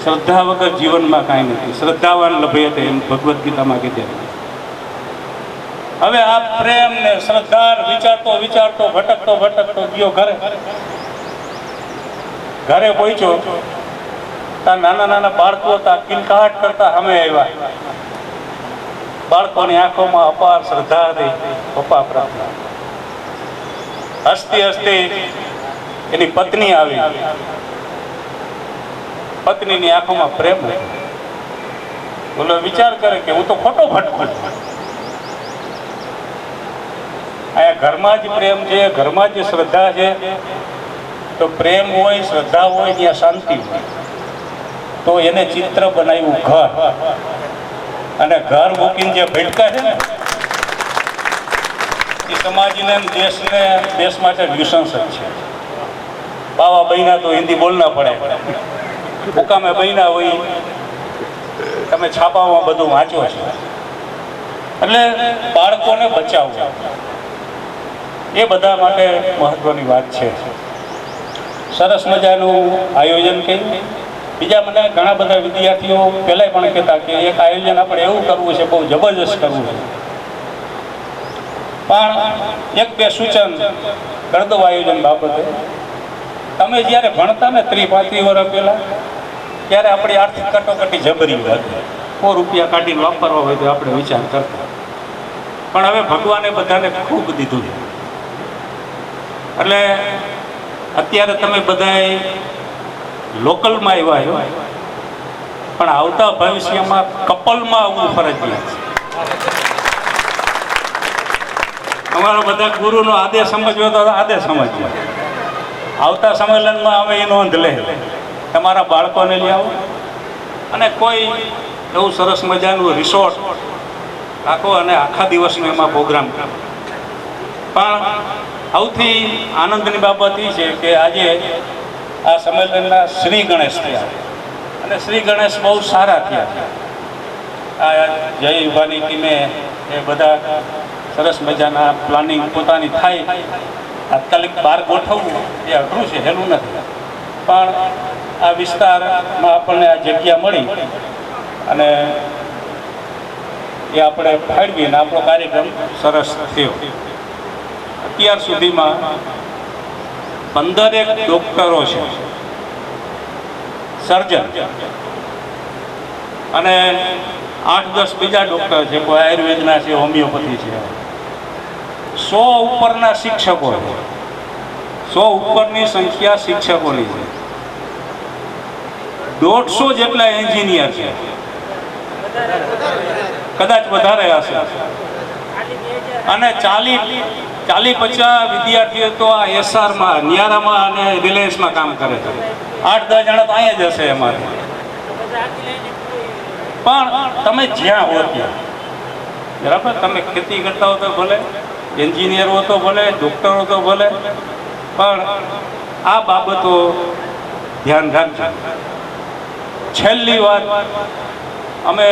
શ્રદ્ધા વગર જીવનમાં કાંઈ નથી. શ્રદ્ધાવાન લભ્યતે એમ ભગવદ્ ગીતામાં કીધે. હવે આ પ્રેમ ને શ્રદ્ધા વિચારતો વિચારતો ભટકતો ગયો ઘરે. ઘરે પહોંચ્યો ત્યાં નાના નાના બાળકો હતા, કિલકાટ કરતા સામે આવ્યા. બાળકોની આંખોમાં અપાર શ્રદ્ધા હતી પપ્પા પ્રાર્થના. હસતી હસતી એની પત્ની આવી. પત્નીની આંખોમાં પ્રેમ હતો. બોલો વિચાર કરે કે હું તો ખોટો ભટકું. અહીંયા ઘરમાં જ પ્રેમ છે, ઘરમાં જ શ્રદ્ધા છે. તો પ્રેમ હોય, શ્રદ્ધા હોય, ત્યાં શાંતિ હોય. તો એને ચિત્ર બનાવ્યું ઘર. અને ઘર મૂકીને જે ભટકા છે ને એ સમાજને દેશ માટે ન્યુસન્સ જ છે. બાવા બહેના તો હિન્દી બોલના પડે, મુકામે બહેના હોય, તમે છાપામાં બધું વાંચો છો. એટલે બાળકોને બચાવવા એ બધા માટે મહત્વની વાત છે. સરસ મજાનું આયોજન કર્યું. બીજા મને ઘણા બધા વિદ્યાર્થીઓ પહેલાં પણ કહેતા કે એક આયોજન આપણે એવું કરવું છે, બહુ જબરજસ્ત કરવું છે. પણ એક બે સૂચન કરી દો આયોજન બાબતે. તમે જ્યારે ભણતા ને 30-35 વર્ષ પહેલાં, ત્યારે આપણી આર્થિક કટોકટી જબરી હતી. ₹100 કાઢીને વાપરવા હોય તો આપણે વિચાર કરતા. પણ હવે ભગવાને બધાને ખૂબ દીધું છે. એટલે અત્યારે તમે બધાએ લોકલમાં આવ્યા છો, પણ આવતા ભવિષ્યમાં કપલમાં આવવું ફરજિયાત છે. અમારા બધા ગુરુનો આદેશ સમજવો તો આદેશ સમજવો. આવતા સંમેલનમાં અમે એ નોંધ લે, તમારા બાળકોને લઈ આવો અને કોઈ એવું સરસ મજાનું રિસોર્ટ રાખો અને આખા દિવસનો એમાં પ્રોગ્રામ કરો. પણ સૌથી આનંદની બાબત એ છે કે આજે આ સંમેલનના શ્રી ગણેશ થયા અને શ્રી ગણેશ બહુ સારા થયા. આ જય યુવાની ટીમે એ બધા સરસ મજાના પ્લાનિંગ પોતાની થાય. તાત્કાલિક બહાર ગોઠવવું એ અઘરું છે, હેલું નથી. પણ આ વિસ્તારમાં આપણને આ જગ્યા મળી અને એ આપણે ફાળવીને આપણો કાર્યક્રમ સરસ થયો. અત્યાર સુધીમાં 15 ડૉક્ટરો છે, સર્જન, અને 8-10 બીજા ડૉક્ટર છે. કોઈ આયુર્વેદના છે, હોમિયોપેથી છે. 100 ઉપરના શિક્ષકો છે. 100 ઉપરની સંખ્યા શિક્ષકોની છે. 150 જેટલા એન્જિનિયર છે, કદાચ વધારે હશે. અને 40-50 વિદ્યાર્થીઓ તો આ એસઆરમાં, નિયારામાં અને રિલાયન્સમાં કામ કરે છે. 8-10 જણા તો અહીંયા જ હશે અમારે. પણ તમે જ્યાં હો ત્યાં, બરાબર, તમે ખેતી કરતા હો તો ભલે, એન્જિનિયર હો તો ભલે, ડૉક્ટર હો તો ભલે, પણ આ બાબતો ધ્યાન રાખજો. છેલ્લી વાત, અમે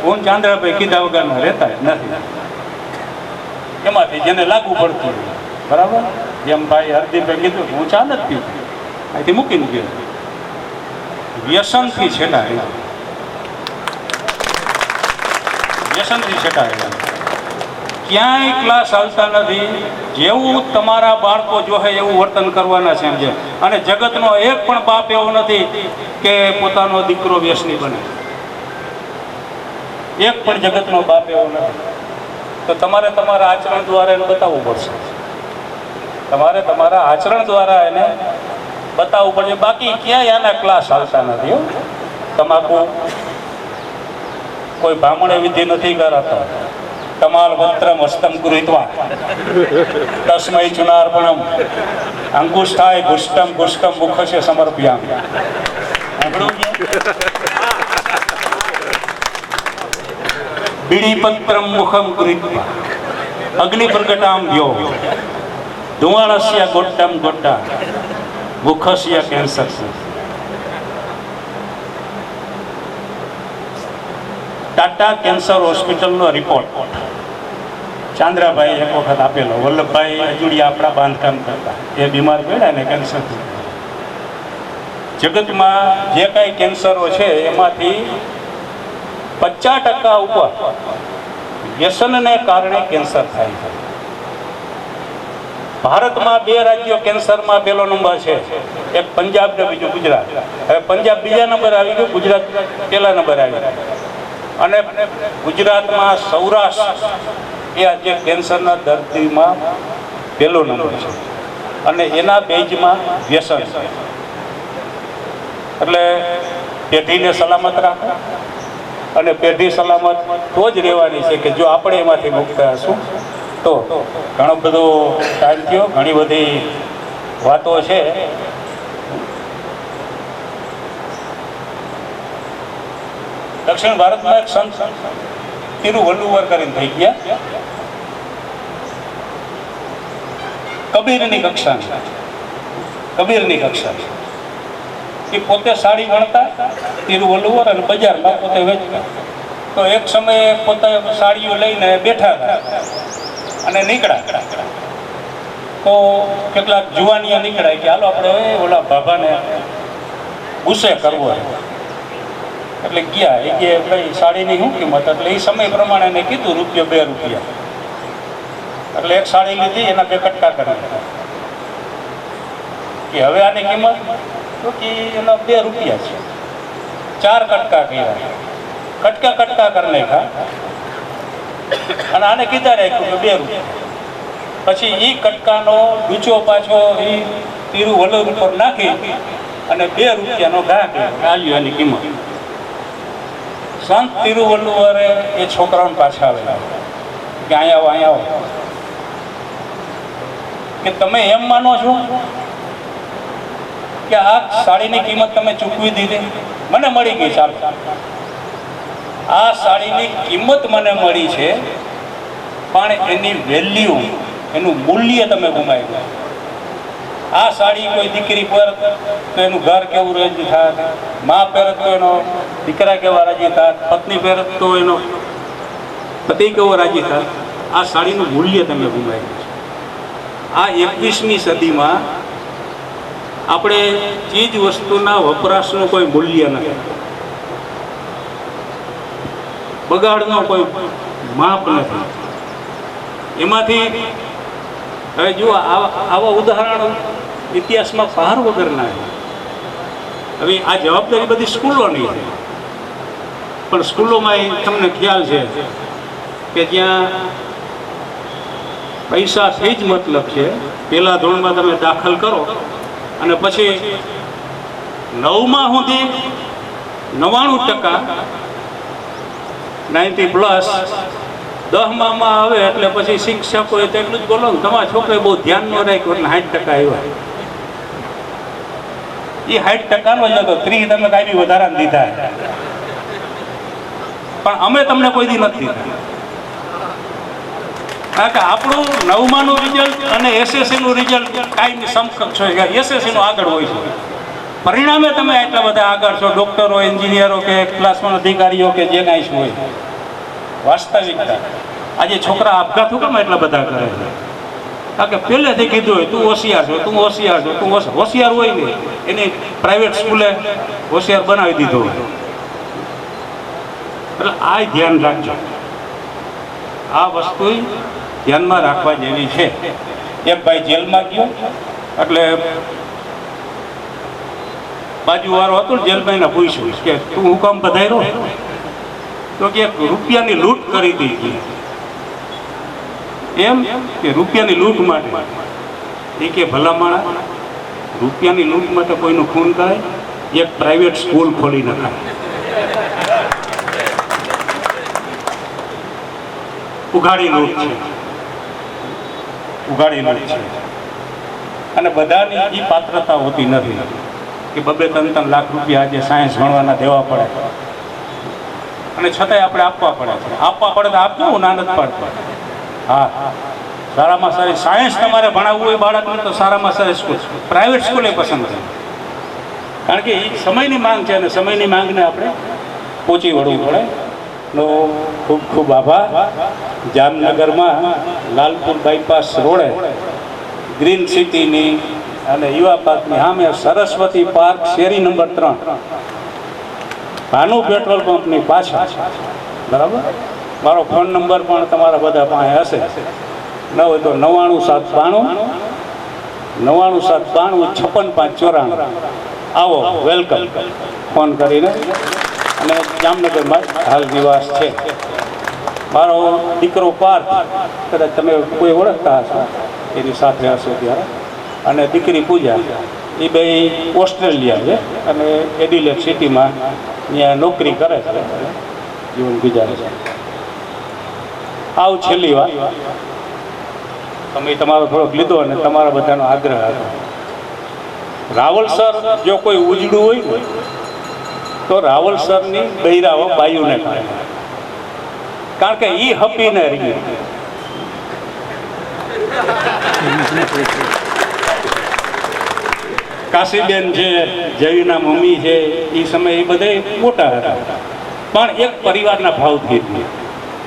હું ચાંદ્રાભાઈ કીધા વગરના રહેતા જ નથી. એમાંથી જેને લાગુ પડતું, બરાબર, જેમ ભાઈ હરદીપભાઈ કીધું, હું ચા નથી પીતો, અહીંથી મૂકીને ગયો. વ્યસનથી છેટાય, વ્યસનથી છેટાય. ક્યાંય ક્લાસ આવતા નથી. જેવું તમારા બાળકો જોહે એવું વર્તન કરવાના છે. સમજે? અને જગતનો એક પણ બાપ એવો નથી કે પોતાનો દીકરો વ્યસની બને. એક પણ જગતનો બાપ એવો નથી. તો તમારે તમારા આચરણ દ્વારા એને બતાવવું પડશે. તમારે તમારા આચરણ દ્વારા એને બતાવવું પડશે. બાકી ક્યાંય આના ક્લાસ આવતા નથી હો. તમાકુ કોઈ બ્રાહ્મણે વિધિ નથી કરાતા. તમાલ વસ્ત્રમ હસ્તમ ગૃહીત્વા તસ્મૈ ચુનાર્પણમ અંગુષ્ઠાય ગુષ્ટમ ગુષ્કમ મુખસ્ય સમર્પયામિ. સાંભળ્યું છે? બીડીપત્રમ મુખમ ગૃહીત્વા અગ્નિ પ્રગટામ યો ધુવાણસ્ય ગોટ્ટમ ગોટ્ટા મુખસ્ય કેન્સર. ટાટા કેન્સર હોસ્પિટલનો રિપોર્ટ ચાંદ્રાભાઈ એક વખત આપેલો. વલ્લભભાઈ અજુડિયા આપણા બાંધકામ કરતા, એ બીમાર પડ્યા ને કેન્સરથી. જગતમાં જે કાંઈ કેન્સરો છે એમાંથી 50% ઉપર વ્યસનને કારણે કેન્સર થાય છે. ભારતમાં 2 રાજ્યો કેન્સરમાં પહેલો નંબર છે, એક પંજાબ ને બીજું ગુજરાત. હવે પંજાબ બીજા નંબર આવી ગયું, ગુજરાત પહેલા નંબર આવી ગયું. અને ગુજરાતમાં સૌરાષ્ટ્ર એ આજે કેન્સરના દર્દીમાં પહેલો નંબર છે. અને એના બેઝમાં વ્યસન છે. એટલે પેઢીને સલામત રાખો, અને પેઢી સલામત તો જ રહેવાની છે કે જો આપણે એમાંથી મુક્ત હશું તો. ઘણો બધો ટાઈમ થયો, ઘણી બધી વાતો છે. દક્ષિણ ભારતમાં એક સંત તિરુવલ્લુવર કરીને થઈ ગયા, કબીરની કક્ષા. એ પોતે સાડી વણતા તિરુવલ્લુવર, અને બજારમાં પોતે વેચતા. તો એક સમયે પોતે સાડીઓ લઈને બેઠા હતા અને નીકળ્યા. તો કેટલાક જુવાનિયા નીકળ્યા કે હાલો આપણે ઓલા બાબાને ગુસ્સે કરવો. એટલે ગયા. એ કે ભાઈ સાડીની શું કિંમત? એટલે એ સમય પ્રમાણે એને કીધું ₹2. એટલે એક સાડી લીધી, એના 2 કટકા કરી કે હવે આની કિંમત તો કે એના ₹2 છે. 4 કટકા કર્યા, કટકા કરી નાખ્યા, અને આને કીધા રાખ્યું કે ₹2. પછી એ કટકાનો ડૂચો પાછો એ તિરુવલ્લુવર પર નાખી અને ₹2નો ઘા કર્યો એની કિંમત. સંત તિરુવલ્લુવરે એ છોકરાઓને પાછા આવેલા કે અહીંયા આવો કે તમે એમ માનો છો કે આ સાડીની કિંમત તમે ચૂકવી દીધી? મને મળી ગઈ, ચાલો. આ સાડીની કિંમત મને મળી છે, પણ એની વેલ્યુ, એનું મૂલ્ય તમે ગુમાવી દો. આ સાડી કોઈ દીકરી પહેરત તો એનું ઘર કેવું રાજી થાત, મા પહેરત તો એનો દીકરા કેવા રાજી થાત, પત્ની પહેરત તો એનો પતિ કેવો રાજી થાત. આ સાડીનું મૂલ્ય તમે ગુમાવી દો. આ 21મી સદીમાં આપણે ચીજ વસ્તુના વપરાશનું કોઈ મૂલ્ય નથી, બગાડનો કોઈ માપ નથી. એમાંથી હવે જુઓ, આવા ઉદાહરણો ઇતિહાસમાં પાર વગરના છે. હવે આ જવાબદારી બધી સ્કૂલોની છે, પણ સ્કૂલોમાં તમને ખ્યાલ છે કે જ્યાં પૈસાથી જ મતલબ છે, પહેલા ધોરણમાં તમે દાખલ કરો અને પછી 9મા સુધી 99% 90+, 10માં આવે એટલે પછી શિક્ષકોએ તો એટલું જ બોલો ને, તમારા છોકરાએ બહુ ધ્યાન ન રાખ્યું એટલે 60% આવ્યા. એ 60%નો જ હતો, 30 તમે કાંઈ બી વધારાને દીધા, પણ અમે તમને કોઈ દી નથી દીધા. કારણ કે આપણું 9માનું રિઝલ્ટ અને SSCનું રિઝલ્ટ કાંઈ સમકક્ષ હોય, SSCનું આગળ હોય છે. પરિણામે તમે એટલા બધા આગળ છો, ડૉક્ટરો, એન્જિનિયરો કે ક્લાસમાં અધિકારીઓ કે જે કાંઈ શું હોય. વાસ્તવિકતા આજે છોકરા આપઘાતો કેમ એટલા બધા કરે છે? કારણ કે પહેલેથી કીધું હોય તું હોશિયાર છો, તું હોશિયાર છો, તું હોશિયાર હોય ને એની પ્રાઇવેટ સ્કૂલે હોશિયાર બનાવી દીધો હોય. એટલે આ ધ્યાન રાખજો, આ વસ્તુ ધ્યાનમાં રાખવા જેવી છે. એક ભાઈ જેલમાં ગયો એટલે બાજુવાળો હતો ને જેલમાં, એને પૂછ્યું કે તું હું કામ પધાર્યો? તો કે રૂપિયાની લૂંટ કરી હતી. એમ કે રૂપિયાની લૂંટ માટે? એ કે ભલા માણસ, રૂપિયાની લૂંટ માટે કોઈનું ખૂન થાય, એક પ્રાઇવેટ સ્કૂલ ખોલી નખાય. ઉઘાડી લૂંટ છે, ઉઘાડી લૂંટ છે. અને બધાની એ પાત્રતા હોતી નથી કે 2-3 લાખ રૂપિયા આજે સાયન્સ ભણવાના દેવા પડે, અને છતાંય આપણે આપવા પડે છે. આપવા પડે તો આપજો, હું ના નથી પાડતો. હા, સારામાં સારી સાયન્સ તમારે ભણાવવું હોય બાળકને તો સારામાં સારી સ્કૂલ, પ્રાઇવેટ સ્કૂલે પસંદ કરે. કારણ કે એ સમયની માંગ છે, અને સમયની માંગને આપણે પહોંચી વળવું પડે. નો ખૂબ ખૂબ આભાર. જામનગરમાં લાલપુર બાયપાસ રોડે ગ્રીન સિટીની અને યુવા પાર્કની સામે સરસ્વતી પાર્ક શેરી નંબર 3 ભાનુ પેટ્રોલ પંપની પાછળ, બરાબર. મારો ફોન નંબર પણ તમારા બધા પાસે હશે. ન હોય તો 9972 આવો, વેલકમ ફોન કરીને. અને જામનગરમાં હાલ નિવાસ છે. મારો દીકરો પાર્થ, કદાચ તમે કોઈ ઓળખતા હશો, એની સાથે હશો ત્યારે. અને દીકરી પૂજા, એ બે ઓસ્ટ્રેલિયા છે અને એડિલેડ સિટીમાં ત્યાં નોકરી કરે છે, જીવન ગુજારે છે. આવ છેલ્લી વાત, તમે તમારો થોડોક લીધો અને તમારા બધાનો આગ્રહ હતો. રાવલ સર જો કોઈ ઉજળું હોય ને તો રાવલ સરની બૈરાઓ બાયુને કહે, કારણ કે એ હપીને રહી. કાશીબેન છે, જયુના મમ્મી છે, એ સમયે એ બધા મોટા હતા, પણ એક પરિવારના ભાવથી જ.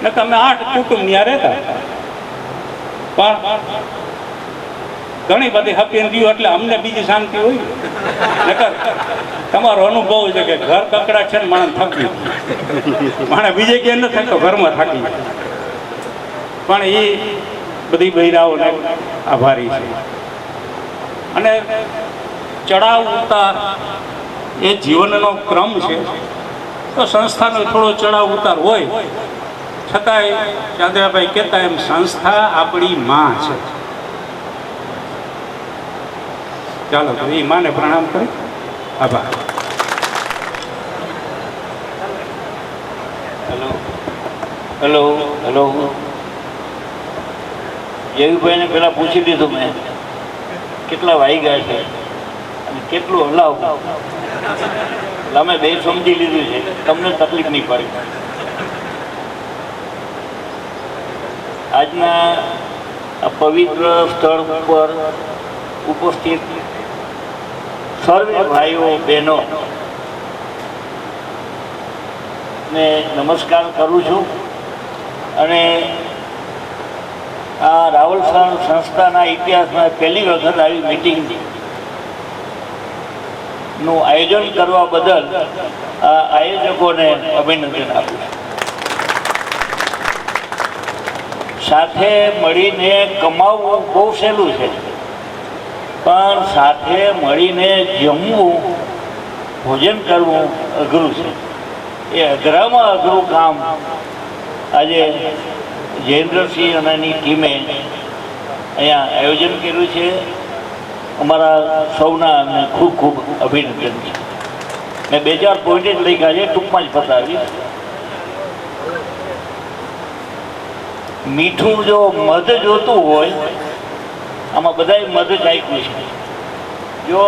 ને તમે 8 કુટુંબ ત્યાં રહેતા, પણ ઘણી બધી હપીને રહ્યું એટલે અમને બીજી શાંતિ હોય. નકર તમારો અનુભવ છે કે ઘર કકડા છે ને માણસ થાકી, માણસ બીજે ક્યાંય ન થાય તો ઘરમાં થાકી. પણ એ બધી બૈરાઓને આભારી છે. અને ચડાવ ઉતાર એ જીવનનો ક્રમ છે. તો સંસ્થાનો થોડો ચડાવ ઉતાર હોય, છતાંય ચાંદ્રાભાઈ કહેતા એમ સંસ્થા આપણી માં છે. ચાલો તો એ માને પ્રણામ કરી. આભાર.
હેલો હેલો હેલો જયુભાઈને પહેલાં પૂછી લીધું મેં કેટલા વાગ્યા છે અને કેટલું હલાવ. અમે બે સમજી લીધું છે, તમને તકલીફ નહીં પડી. આજના આ પવિત્ર સ્થળ ઉપર ઉપસ્થિત સર્વે ભાઈઓ બહેનો ને નમસ્કાર કરું છું. અને આ રાવલ સંસ્થાના ઇતિહાસમાં પહેલી વખત આવી મિટિંગનું આયોજન કરવા બદલ આ આયોજકોને અભિનંદન આપું છું. સાથે મળીને કમાવવું બહુ સહેલું છે, પણ સાથે મળીને જમવું, ભોજન કરવું અઘરું છે. એ અઘરામાં અઘરું કામ આજે જયેન્દ્રસિંહ અને એની ટીમે અહીંયા આયોજન કર્યું છે. અમારા સૌના અમને ખૂબ ખૂબ અભિનંદન છે. મેં 2-4 પોઈન્ટ જ લખ્યા છે, ટૂંકમાં જ પતાવીશ. મીઠું જો મધ જોતું હોય, આમાં બધાય મધ ચાખ્યું છે. જો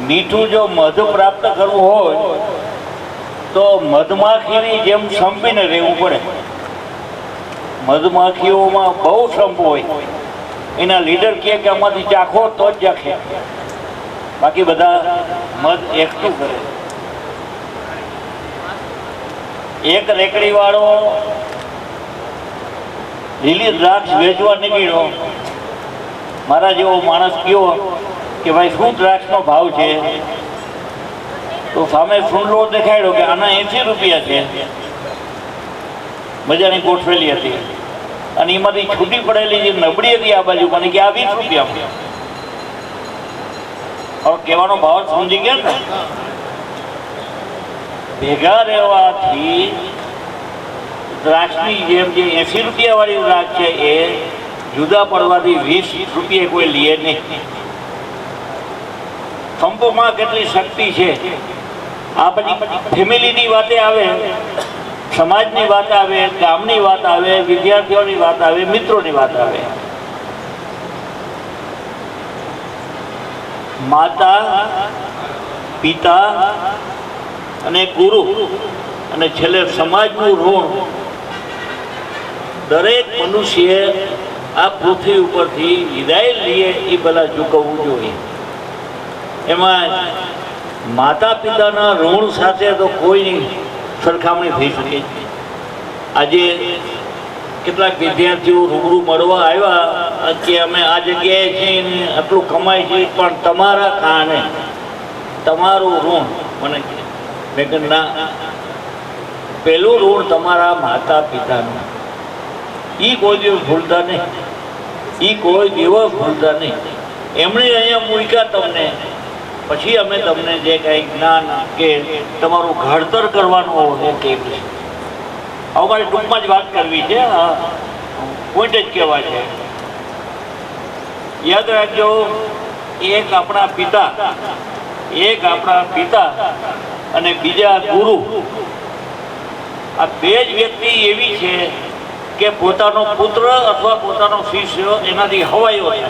મીઠું જો મધ પ્રાપ્ત કરવું હોય તો મધમાખીની જેમ સંપીને રહેવું પડે. મધમાખીઓમાં બહુ સંપ હોય. એના લીડર કહે કે આમાંથી ચાખો તો જ ચાખે, બાકી બધા મધ એકઠું કરે. એક રેકડી વાળો લીલી દ્રાક્ષ વેચવા નીકળ્યો. મારા જેવો માણસ કયો કે ભાઈ શું દ્રાક્ષનો ભાવ છે? તો સામે ફૂંડલો દેખાડ્યો કે આના 80 રૂપિયા છે. મજાની ગોઠવેલી હતી અને એમાંથી છૂટી પડેલી જે નબળી હતી આ બાજુ મને કે આ 20 રૂપિયા. હવે કહેવાનો ભાવ સમજી ગયા ને? ભેગા રહેવાથી દ્રાક્ષની જેમ જે 80 રૂપિયા વાળી દ્રાક્ષ છે એ જુદા પડવાથી 20 રૂપિયા કોઈ લે નહીં. સંપમાં કેટલી શક્તિ છે. આ બધી ફેમિલીની વાતે આવે, સમાજની વાત આવે, ગામની વાત આવે, વિદ્યાર્થીઓની વાત આવે, મિત્રોની વાત આવે. માતા, પિતા અને ગુરુ અને છેલ્લે સમાજનું ઋણ દરેક મનુષ્ય આ પૃથ્વી ઉપરથી વિદાય લઈએ એ બધા ચૂકવવું જોઈએ. એમાં માતા પિતાના ઋણ સાથે તો કોઈની સરખામણી થઈ શકે. આજે કેટલાક વિદ્યાર્થીઓ રૂબરૂ મળવા આવ્યા કે અમે આ જગ્યાએ છીએ ને આટલું કમાય છે, પણ તમારા કારણે તમારું ઋણ મને મેં કહ્યું ના, પહેલું ઋણ તમારા માતા પિતાનું. એ કોઈ દિવસ ભૂલતા નહીં, એ કોઈ દિવસ ભૂલતા નહીં. એમણે અહીંયા મૂક્યા તમને, પછી અમે તમને જે કંઈ જ્ઞાન કે તમારું ઘડતર કરવાનું હોય એ કહેવું છે. હવે મારે ટૂંકમાં જ વાત કરવી છે, પોઈન્ટ જ કહેવા છે. યાદ રાખજો, એક આપણા પિતા અને બીજા ગુરુ, આ બે જ વ્યક્તિ એવી છે કે પોતાનો પુત્ર અથવા પોતાનો શિષ્ય એનાથી હવાયો થાય.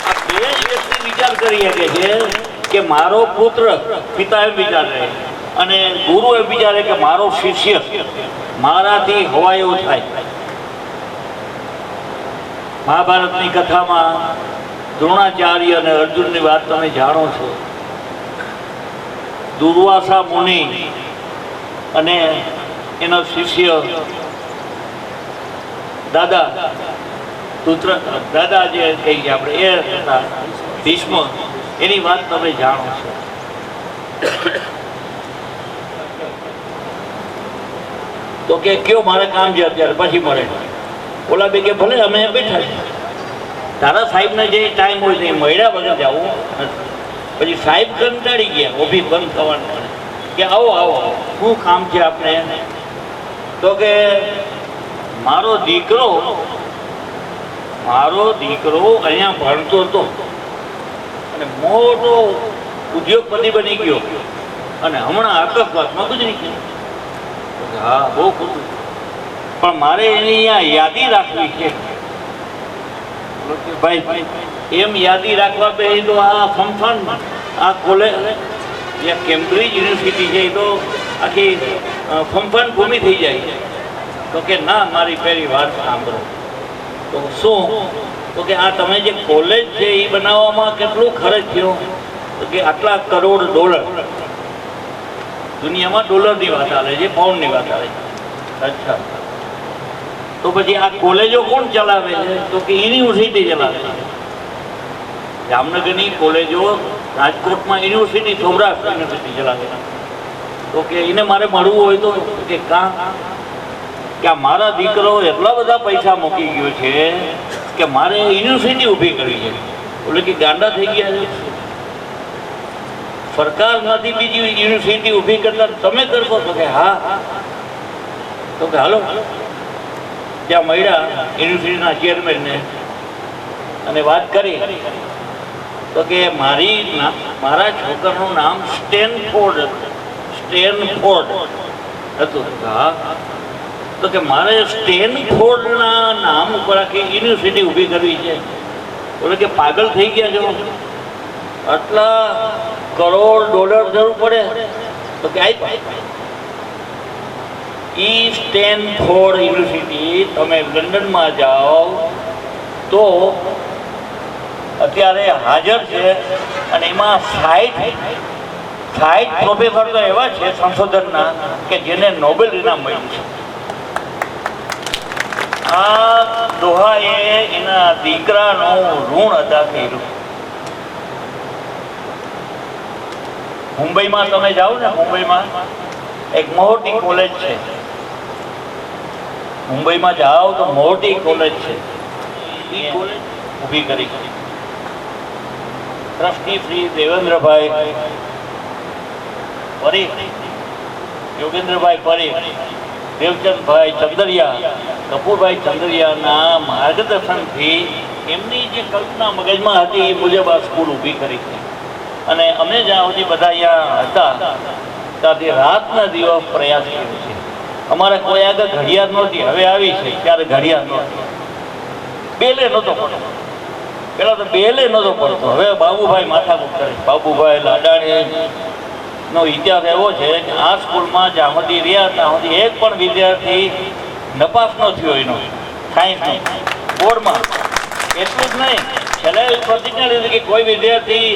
આ બે જ વ્યક્તિ વિચાર કરી શકે છે કે મારો પુત્ર, પિતા એમ વિચારે અને ગુરુ એમ વિચારે કે મારો શિષ્ય મારાથી હવાયો થાય. મહાભારતની કથામાં દ્રોણાચાર્ય અને અર્જુનની વાત તમે જાણો છો. દુર્વાસા મુનિ અને એનો શિષ્ય દાદા જે કહીએ આપણે એ હતા ભીષ્મ, એની વાત તમે જાણો છો. તો કે કયો મારે કામ છે અત્યારે, પછી મળે. ઓલા બે કે ભલે અમે બેઠા છીએ, તારા સાહેબને જે ટાઈમ હોય છે એ મળ્યા વગર જવું. પછી સાહેબ કંટાળી ગયા, ઊભી બંધ થવાનું કે આવો આવો શું કામ છે આપણે. તો કે મારો દીકરો અહીંયા ભણતો હતો અને મોટો ઉદ્યોગપતિ બની ગયો અને હમણાં અકસ્માતમાં ગુજરી ગયો. હા, બહુ ખોટું, પણ મારે એની અહીંયા યાદી રાખવી છે. ભાઈ એમ યાદી રાખવા બે તો આ ફંફાન આ કોલેજ કેમ્બ્રિજ યુનિવર્સિટી છે એ તો આખી ફંફાન ભૂમિ થઈ જાય. તો કે ના, મારી પહેલી વાત સાંભળો. તો શું? તો કે આ તમે જે કોલેજ છે એ બનાવવામાં કેટલું ખર્ચ થયો? તો કે આટલા કરોડ ડોલર. દુનિયામાં ડોલરની વાત ચાલે છે, પાઉન્ડની વાત ચાલે છે. અચ્છા, તો પછી આ કોલેજો કોણ ચલાવે છે? તો કે યુનિવર્સિટી ચલાવે છે. જામનગરની કોલેજો, રાજકોટમાં યુનિવર્સિટી, સૌરાષ્ટ્ર યુનિવર્સિટી ચલાવે. તો કે એને મારે મળવું હોય તો કે કાં કે મારા દીકરો એટલા બધા પૈસા મૂકી ગયો છે કે મારે યુનિવર્સિટી ઊભી કરવી છે. એટલે કે ગાંડા થઈ ગયા છે, સરકાર નથી બીજી યુનિવર્સિટી ઊભી કરતા, તમે કરશો? તો કે હા. તો કે હાલો, ત્યાં મળ્યા યુનિવર્સિટીના ચેરમેનને અને વાત કરી. તો કે મારા છોકરાનું નામ સ્ટેનફોર્ડ હતું. હા, તો કે મારે સ્ટેનફોર્ડના નામ ઉપર આખી યુનિવર્સિટી ઊભી કરવી છે. બોલે કે પાગલ થઈ ગયા છો, આટલા કરોડ ડોલર જરૂર પડે? તો કે સ્ટેનફોર્ડ યુનિવર્સિટી તમે લંડનમાં જાઓ તો અત્યારે હાજર છે અને એમાં 60 પ્રોફેસર તો એવા છે સંશોધનના કે જેને નોબેલ ઇનામ મળ્યું છે. આ દોહાએ એના દીકરાનું ઋણ અદા કર્યું. મુંબઈમાં તમે જાઓ ને, મુંબઈમાં એક મોટી કોલેજ છે. મુંબઈમાં જાઓ તો મોટી કોલેજ છે, એ કોલેજ ઊભી કરી. ટ્રસ્ટી શ્રી દેવેન્દ્રભાઈ પરીખ, યોગેન્દ્રભાઈ પરીખ, દેવચંદભાઈ ચંદરિયા, કપૂરભાઈ ચંદરિયાના માર્ગદર્શનથી એમની જે કલ્પના મગજમાં હતી એ મુજબ આ સ્કૂલ ઊભી કરી છે. અને અમે જ્યાં સુધી બધા અહીંયા હતા ત્યાંથી રાતના દિવસ પ્રયાસ કર્યો છે. અમારે કોઈ આગળ ઘડિયાળ નહોતી, હવે આવી છે ત્યારે ઘડિયાળ નહોતી, બેલે નહોતો પડતો. પેલા તો બેલે નહોતો પડતો, હવે બાબુભાઈ માથાકૂટ કરે. બાબુભાઈ લાડાણી નો ઇતિહાસ એવો છે કે આ સ્કૂલમાં જ્યાં સુધી રહ્યા ત્યાં સુધી એક પણ વિદ્યાર્થી નપાસ ન થયો એનો સાયન્સનો બોર્ડમાં. એટલું જ નહીં, છેલ્લે એવી પ્રતિજ્ઞા લીધી કે કોઈ વિદ્યાર્થી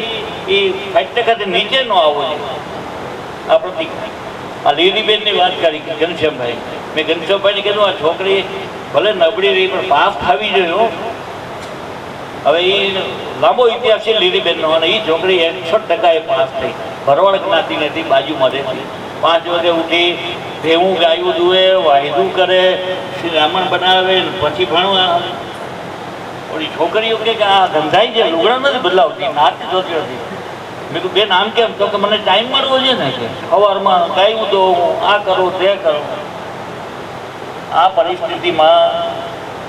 એ 60% નીચે ન આવવો જોઈએ. આ પ્રતિજ્ઞા. આ લીલીબેનની વાત કરી ઘનશ્યામભાઈ, મેં ઘનશ્યામભાઈને કીધું આ છોકરી ભલે નબળી રહી પણ પાસ થવી જોઈએ. હવે એ લાંબો ઇતિહાસ છે લીલીબેનનો, અને એ છોકરી 61% પાસ થઈ. ભરવાડ જ્ઞાતિની હતી, બાજુમાં રહેતી. 5 વાગે ઉઠી ભેવું ગાયું જુએ, વાયદું કરે, શ્રી રામણ બનાવે, પછી ભણવા. ઓલી છોકરીઓ કે આ ધંધાઈ છે, લુગડા નથી બદલાવતી, નાચ જોતી હતી. મેં કહ્યું બેન આમ કેમ? તો કે મને ટાઈમ મળવો છે ને, કે સવારમાં ગાયું દો, આ કરો તે કરો. આ પરિસ્થિતિમાં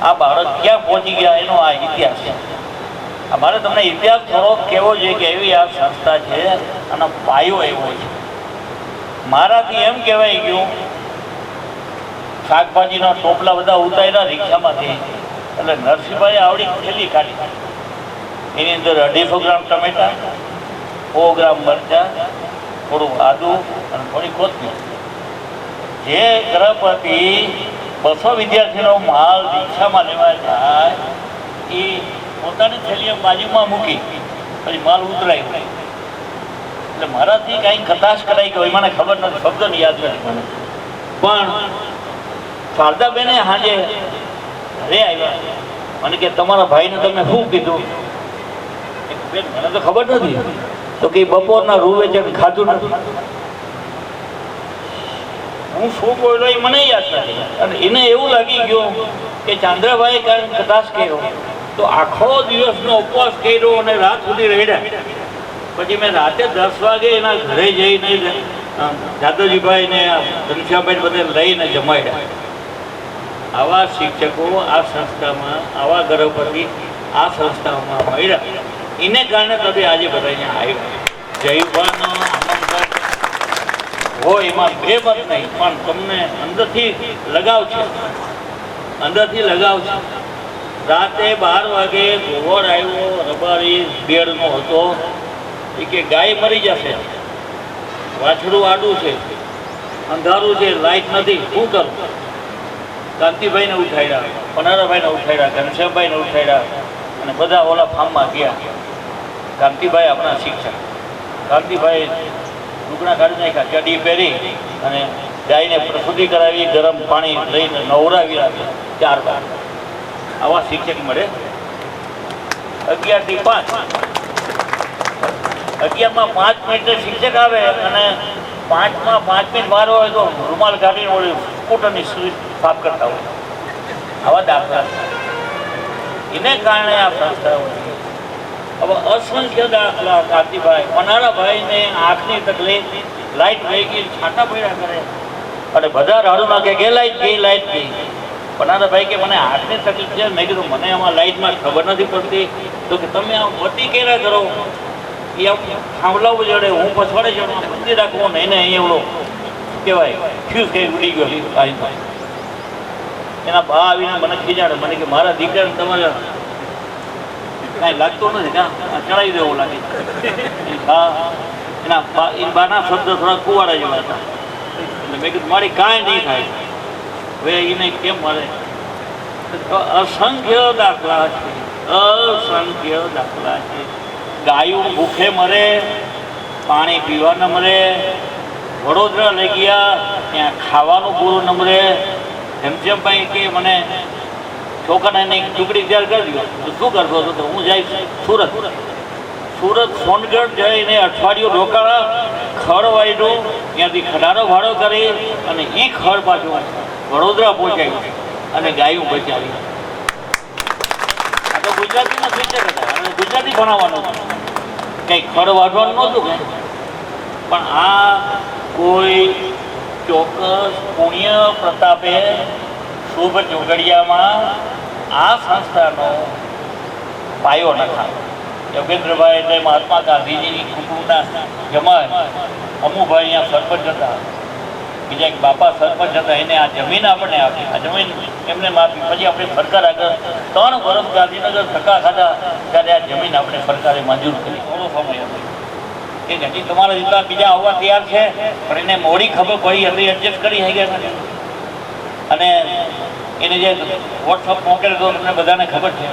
આ બાળક ક્યાં પહોંચી ગયા એનો આ ઇતિહાસ છે. અમારે તમને ઇતિહાસ થોડોક કહેવો જોઈએ કે એવી આ સંસ્થા છે અને પાયો એવો છે. મારાથી એમ કહેવાય ગયું, શાકભાજીના ટોપલા બધા ઉતાર્યા રિક્ષામાંથી, એટલે નરસિંહભાઈ આવડી થેલી કાઢી, એની અંદર 250 ગ્રામ ટમેટા, 100 ગ્રામ મરચાં, થોડું આદુ અને થોડી કોથમીર. જે ગૃહપતિ 200 વિદ્યાર્થીનો માલ રિક્ષામાં લેવા જાય એ પોતાની થેલી બાજુમાં મૂકી પછી માલ ઉતરાય. એટલે મારાથી કાંઈ કટાશ કરાઈ ગયો મને ખબર નથી, શબ્દની યાદ નથી મને. પણ શારદાબેને સાંજે ઘરે આવ્યા, મને કે તમારા ભાઈને તમે શું કીધું? બેન મને તો ખબર નથી. તો કે બપોરના રૂવે છે ખાધું નથી. હું શું બોલ્યો એ મને યાદ નથી. અને એને એવું લાગી ગયું કે ચાંદ્રાભાઈ કાંઈ કટાશ કર્યો, તો આખો દિવસનો ઉપવાસ કર્યો અને રાત સુધી રડ્યા. પછી મેં રાતે 10 વાગે એના ઘરે જઈને જાદવજીભાઈ ને ઘનશ્યામભાઈ બધે લઈને જમાડ્યા. આવા શિક્ષકો આ સંસ્થામાં, આવા ગૃહપતિ આ સંસ્થામાં મળ્યા, એને કારણે તમે આજે બધા અહીંયા આવ્યા. જયભાનો આનંદ હોય એમાં બે મત નહીં, પણ તમને અંદરથી લગાવ છે, અંદરથી લગાવ છે. રાતે 12 વાગે ગોવર આવ્યો, રબારી બેડનો હતો. એ કે ગાય મરી જશે, વાછડું આડું છે, અંધારું છે, લાઈટ નથી, શું કરું? કાંતિભાઈને ઉઠાડ્યા, પનારાભાઈને ઉઠાડ્યા, ઘનશ્યામભાઈને ઉઠાડ્યા અને બધા ઓલા ફાર્મમાં ગયા. કાંતિભાઈ આપણા શિક્ષક, કાંતિભાઈ લુગડા કાઢી નાખ્યા, ચડી પહેરી અને ગાયને પ્રસૂતિ કરાવી, ગરમ પાણી લઈને નવરાવી રાખ્યા. 4 વાર આવા શિક્ષક મળે. 11 થી 5, 11માં 5 મિનિટે શિક્ષક આવે અને 5માં 5 મિનિટ વાર હોય તો રૂમાલ કાઢીને ઓલી સ્કૂટરની સાફ કરતા હોય. આવા દાખલા એને કારણે આ સંસ્થાઓ. હવે અસંખ્ય દાખલા. કાંતિભાઈ, પનારાભાઈને આંખની તકલીફ, લાઇટ વહી ગઈ, છાંટા પડ્યા કરે અને બધા રાડું નાખે કે લાઇટ ગઈ, લાઇટ ગઈ. પનારાભાઈ કે મને આંખની તકલીફ છે. મેં કીધું મને આમાં લાઇટમાં ખબર નથી પડતી. તો કે તમે આમ બત્તી કેરા કરો, એ આમ સાંભળાવવું જોડે, હું પછવાડે જવાનું બધી રાખવું ને એને અહીંયા એવડો કહેવાય ફ્યુઝ કંઈ ઉડી ગયો. એના બા આવીને મને ખીજાડે, મને કે મારા દીકરાને તમારે કાંઈ લાગતું નથી, કાં ચડાવી દેવું લાગે. હા, એના બાના શબ્દ થોડા કુવાડા જેવા હતા. એટલે મેં કીધું મારી કાંઈ નહીં થાય. હવે એને કેમ મળે? અસંખ્ય દાખલા છે, અસંખ્ય દાખલા છે. ગાયું ભૂખે મરે, પાણી પીવા ન મળે. વડોદરા લઈ ગયા, ત્યાં ખાવાનું પૂરું ન મળે. ઘનશ્યામભાઈ કે મને છોકરાને ટુકડી તૈયાર કરી દો. તો શું કરતો હતો? તો હું જઈશ સુરત. સુરત સોનગઢ જઈને અઠવાડિયું રોકાણા, ખડ વાળ્યું, ત્યાંથી ખડારો ભાડો કરી અને એ ખડ પાછું વડોદરા પહોંચાડ્યું અને ગાયું બચાવી. આ તો ગુજરાતીના શિક્ષક હતા અને ગુજરાતી ભણાવવાનું હતું, કંઈ ખડ વાઢવાનું નહોતું કંઈ. પણ આ કોઈ ચોક્કસ પુણ્ય પ્રતાપે શુભ ચોઘડિયામાં આ સંસ્થાનો પાયો નખાયો. યોગેન્દ્રભાઈ એટલે મહાત્મા ગાંધીજીની કુટુંબના જમાય. અમુભાઈ અહીંયા સરપંચ હતા, બીજા એક બાપા સરપંચ હતા, એને આ જમીન આપણે આપી. આ જમીન એમને આપી. પછી આપણે સરકાર આગળ 3 વર્ષ ગાંધીનગર ધક્કા ખાધા ત્યારે આ જમીન આપણે સરકારે મંજૂર કરી. થોડો સમય હતો એ હજી તમારા જેટલા બીજા આવવા તૈયાર છે, પણ એને મોડી ખબર પડી હતી, એડજસ્ટ કરી થઈ ગયા. અને એને જે વોટ્સઅપ મોકલ્યો હતો તમને બધાને ખબર છે.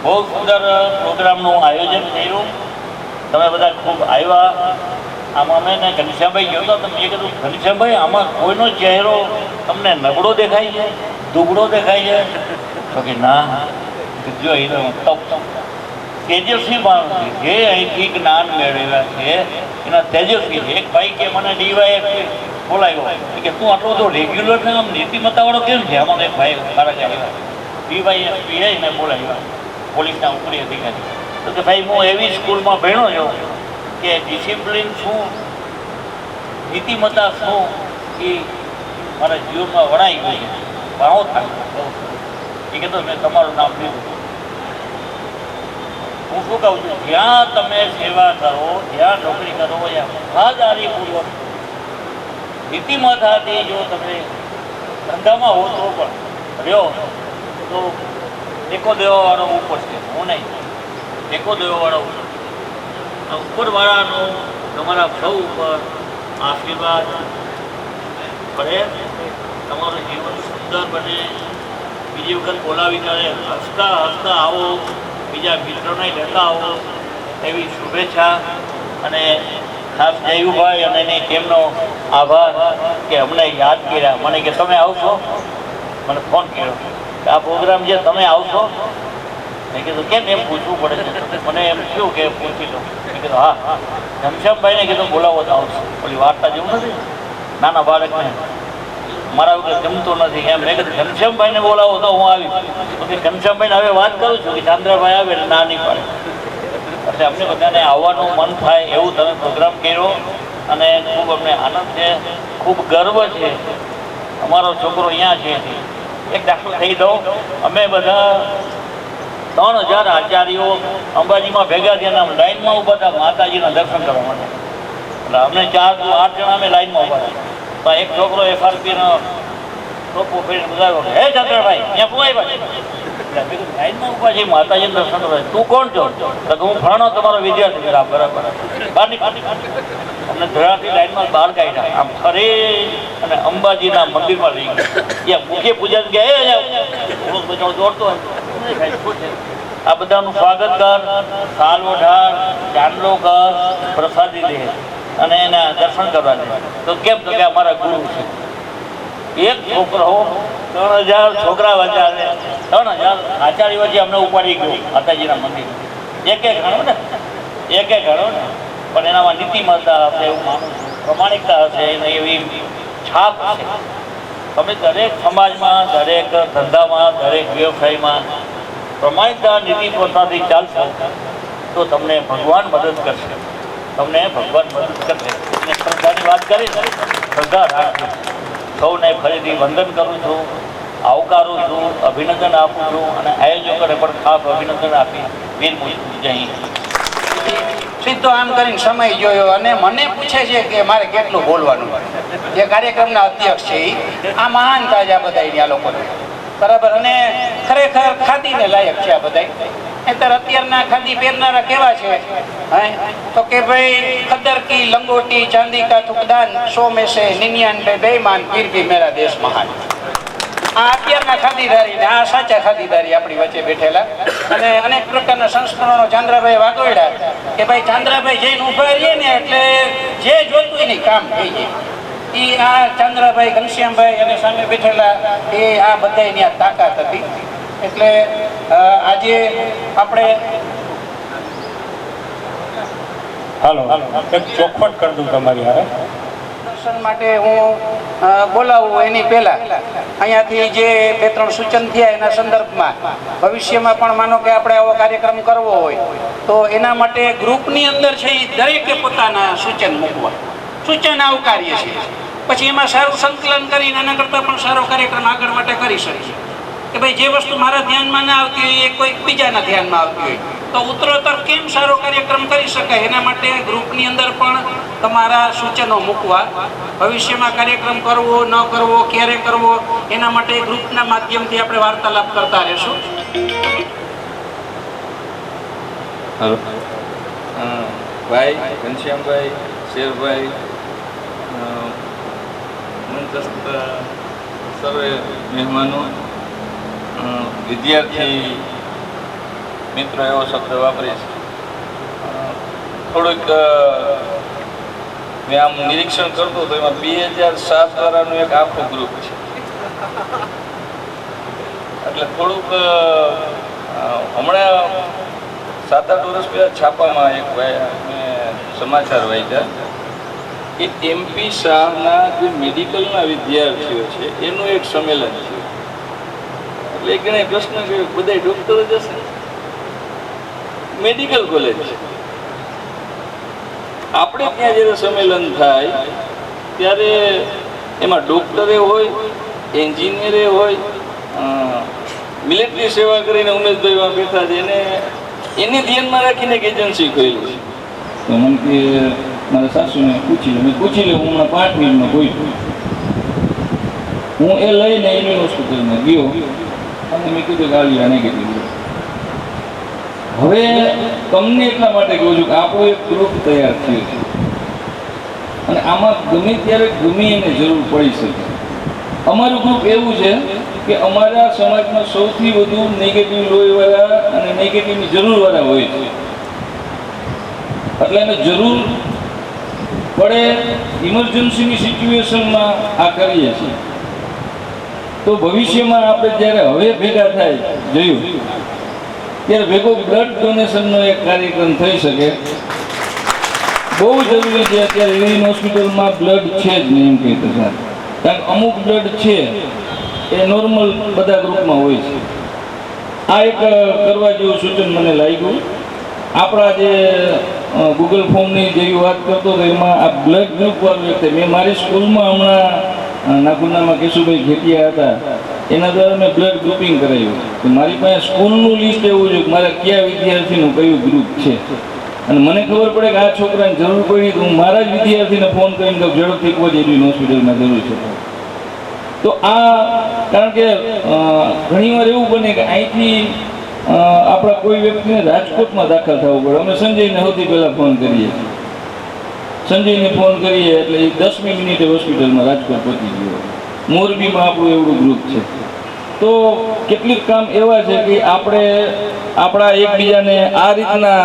બહુ સુંદર પ્રોગ્રામનું આયોજન થયું. તમે બધા ખૂબ આવ્યા. આમાં અમે ને ઘનશ્યામભાઈ ગયો હતો, તમે એ કીધું ઘનશ્યામભાઈ આમાં કોઈનો ચહેરો તમને નબળો દેખાય છે, દુબળો દેખાય છે? તો કે ના, જો એ તેજસ્વી માણસ છે, જે અહીંથી જ્ઞાન મેળવ્યા છે એના તેજસ્વી છે. એક ભાઈ કે મને ડીવાય બોલાવ્યો કે તું આટલો બધો રેગ્યુલર ને આમ નીતિમત્તાવાળો કેમ છે? આમાં એક ભાઈ સારા કહેવાય ડીવાયએસપી ને બોલાવ્યા, પોલીસના ઉપરી અધિકારી. તો કે ભાઈ હું એવી સ્કૂલમાં ભણ્યો છું કે ડિસિપ્લિન શું, નીતિમત્તા શું એ મારા જીવનમાં વણાઈ ગઈ છે. ભાવો થાય એ કીધું મેં તમારું નામ લીધું. હું શું કહું છું, જ્યાં તમે સેવા કરો, જ્યાં નોકરી કરો, ત્યાં વફાદારીપૂર્વક નીતિમત્તાથી જો તમે ધંધામાં હો તો પણ રહ્યો તો ટેકો દેવાવાળો ઉપર છે, હું નહીં. ટેકો દેવાવાળો ઉપરવાળાનો તમારા સૌ ઉપર આશીર્વાદ પડે, તમારું જીવન સુંદર બને. બીજી વખત બોલાવીને હસતા હસતા આવો, બીજા મિત્રોને લેતા આવો એવી શુભેચ્છા. અને ખાસ જયુભાઈ અને એને તેમનો આભાર કે અમને યાદ કર્યા. મને કે તમે આવશો, મને ફોન કર્યો કે આ પ્રોગ્રામ છે તમે આવશો. મેં કીધું કેમ એમ પૂછવું પડે છે? મને એમ થયું કે પૂછી લો. મેં કીધું હા. ઘનશ્યામભાઈને કીધું બોલાવો તો આવશે. ઓલી વાર્તા જેવું નથી, નાના બાળકને મારા વગર જમતો નથી એમ. મેં કીધું ઘનશ્યામભાઈને બોલાવો તો હું આવી. પછી ઘનશ્યામભાઈને હવે વાત કરું છું કે ચાંદ્રાભાઈ આવે એટલે ના નહીં પાડે. એટલે અમને બધાને આવવાનું મન થાય એવું તમે પ્રોગ્રામ કર્યો અને ખૂબ અમને આનંદ છે, ખૂબ ગર્વ છે. અમારો છોકરો અહીંયા છે. એક દાખલો થઈ દઉં, અમે બધા 3000 આચાર્યો અંબાજીમાં ભેગા થયા, લાઈનમાં ઊભા હતા માતાજીના દર્શન કરવા માટે. એટલે અમને 8 જણા અમે લાઈનમાં ઊભા હતા. તો એક છોકરો FRPનો ટોપો ફેરીને બધાવ્યો, હે ચંદ્રભાઈ ત્યાં શું આવ્યા? લાઈનમાં ઊભા છે માતાજીના દર્શન કરવા. તું કોણ છો? તો હું ફલાણો તમારો વિદ્યાર્થી. બરાબર. બહાર નીકળ. અમને ધરાથી લાઈનમાં બહાર કાઢ્યા, આમ ફરી અને અંબાજીના મંદિરમાં લઈ ગયા. ત્યાં મુખ્ય પૂજન ગયા દોડતો આ બધાનું સ્વાગત કર, સાલ ઓઢાર, ચાંદલો કર, પ્રસાદી દે અને એના દર્શન કરવા દે. તો કેમ? તો કે અમારા ગુરુ છે. એક છોકરો 3000 છોકરા વચ્ચે 3000 આચાર્ય વચ્ચે અમને ઉપાડી ગયો માતાજીના મંદિર. એક ગણો ને, એક ગણો ને, પણ એનામાં નીતિમત્તા હશે એવું માનું છું, પ્રમાણિકતા હશે એને એવી છાપ હશે. તમે દરેક સમાજમાં, દરેક ધંધામાં, દરેક વ્યવસાયમાં પ્રમાણિકતા નીતિમત્તાથી ચાલશો તો તમને ભગવાન મદદ કરશે. તમને ભગવાન મદદ કરશે. અને શ્રદ્ધાની વાત કરી, શ્રદ્ધા રાખજો. સૌને ફરીથી વંદન કરું છું, આવકારું છું, અભિનંદન આપું છું અને આયોજકોને પણ ખાસ અભિનંદન આપી વિરમું છું. જય હિન્દ.
સીધો આમ કરીને સમય જોયો અને મને પૂછે છે કે મારે કેટલું બોલવાનું. જે કાર્યક્રમના અધ્યક્ષ છે આ મહાન તાજા બધા આ લોકોને બરાબર. અને ખરેખર ખાદીને લાયક છે આ બધા. અત્યારે અત્યારના ખાદી પહેરનારા કેવા છે? તો કે ભાઈ ખદ્દર કી લંગોટી ચાંદી કા થુકદાન 100 में से 99 बेईमान फिर भी मेरा देश महान. આ અત્યારના ખાદીદારી ને આ સાચા ખાદીદારી આપણી વચ્ચે બેઠેલા. અને અનેક પ્રકારના સંસ્કરણો ચાંદ્રાભાઈ વાગોડ્યા કે ભાઈ ચાંદ્રાભાઈ જઈને ઉભા રહીએ ને એટલે જે જોતું એની કામ થઈ જાય. એ આ ચાંદ્રાભાઈ, ઘનશ્યામભાઈ અને સામે બેઠેલા એ આ બધાની આ તાકાત હતી. એટલે આજે આપણે
હાલો એક ચોખવટ કરી દઉં તમારી હારે.
દર્શન માટે હું બોલાવું એની પહેલા અહીંયાથી જે 2-3 સૂચન થયા એના સંદર્ભમાં ભવિષ્યમાં પણ માનો કે આપણે આવો કાર્યક્રમ કરવો હોય તો એના માટે ગ્રુપની અંદર છે એ દરેકે પોતાના સૂચન મૂકવા. સૂચન આવકાર્ય છે, પછી એમાં સારું સંકલન કરીને એના કરતાં પણ સારો કાર્યક્રમ આગળ માટે કરી શકીએ. કે ભાઈ જે વસ્તુ મારા ધ્યાનમાં ના આવતી હોય એ કોઈક બીજાના ધ્યાનમાં આવતી હોય, તો ઉત્તરોત્તર કેમ સારો કાર્યક્રમ કરી શકાય એના માટે ગ્રુપની અંદર પણ તમારા સૂચનો મૂકવા, ભવિષ્યમાં કાર્યક્રમ કરવો ન કરવો, ક્યારે કરવો, એના માટે ગ્રુપના માધ્યમથી આપણે વાર્તાલાપ કરતા રહેશું.
હલો, ભાઈ ઘનશ્યામભાઈ, શેરભાઈ, મંચસ્થ સર્વે મહેમાનો, વિદ્યાર્થી મિત્રો એવો શબ્દ વાપરીશ. થોડુંક મેં આમ નિરીક્ષણ કરતો તો એમાં 2007 વાળાનું એક આખું ગ્રુપ છે. એટલે થોડુંક હમણાં 7-8 વર્ષ પહેલાં છાપામાં એક સમાચાર વાંચ્યા કે MP શાહના જે મેડિકલના વિદ્યાર્થીઓ છે એનું એક સંમેલન છે. એટલે એક જણે પ્રશ્ન કર્યો, બધા ડૉક્ટર જ હશે? મેડિકલ કોલેજ છે. આપણે ત્યાં જ્યારે સંમેલન થાય ત્યારે એમાં ડૉક્ટરે હોય, એન્જિનિયરે હોય, મિલિટરી સેવા કરીને ઉમેશભાઈમાં બેઠા છે, એને ધ્યાનમાં રાખીને એક એજન્સી ખોલી છે. તો મને કે મારા સાસુને પૂછી લે, મેં પૂછી લે, હું હમણાં 5 મિનિટમાં કોઈ હું એ લઈને એની હોસ્પિટલમાં ગયો અને મેં કીધું કે આલિયા નેગેટિવ. હવે તમને એટલા માટે કહું છું કે આપણો એક ગ્રુપ તૈયાર થયો છે અને આમાં ગમે ત્યારે ગમે એને જરૂર પડી શકે. અમારું ગ્રુપ એવું છે કે અમારા સમાજમાં સૌથી વધુ નેગેટિવ લોહીવાળા અને નેગેટિવની જરૂરવાળા હોય છે. એટલે એને જરૂર પડે ઇમરજન્સીની સિચ્યુએશનમાં આ કરીએ છીએ. તો ભવિષ્યમાં આપણે જ્યારે હવે ભેગા થાય જોયું ત્યારે ભેગો બ્લડ ડોનેશનનો એક કાર્યક્રમ થઈ શકે. બહુ જરૂરી છે. અત્યારે એવી હોસ્પિટલમાં બ્લડ છે જ નહીં એમ કહેતા સાહેબ, કારણ કે અમુક બ્લડ છે એ નોર્મલ બધા ગ્રુપમાં હોય છે. આ એક કરવા જેવું સૂચન મને લાગ્યું. આપણા જે ગૂગલ ફોર્મની જેવી વાત કરતો તો એમાં આ બ્લડ ગ્રુપ વાળું એક મેં મારી સ્કૂલમાં હમણાં નાગુનામાં કેશુભાઈ ઘેટિયા હતા, એના દ્વારા મેં બ્લડ ગ્રુપિંગ કરાવ્યું. તો મારી પાસે સ્કૂલનું લિસ્ટ એવું છે કે મારા કયા વિદ્યાર્થીનું કયું ગ્રુપ છે, અને મને ખબર પડે કે આ છોકરાને જરૂર પડી તો હું મારા જ વિદ્યાર્થીને ફોન કરીને કહું ઝડપથી કોઈ જેવી હોસ્પિટલમાં જરૂર છે. તો આ કારણ કે ઘણીવાર એવું બને કે અહીંથી આપણા કોઈ વ્યક્તિને રાજકોટમાં દાખલ થવું પડે. અમે સંજયને સૌથી પહેલાં ફોન કરીએ, સંજયને ફોન કરીએ એટલે એ 10મી મિનિટે હોસ્પિટલમાં રાજકોટ પહોંચી ગયો. મોરબીમાં આપણું એવડું ગ્રુપ છે. તો કેટલીક કામ એવા છે કે આપણે આપણા એકબીજાને આ રીતના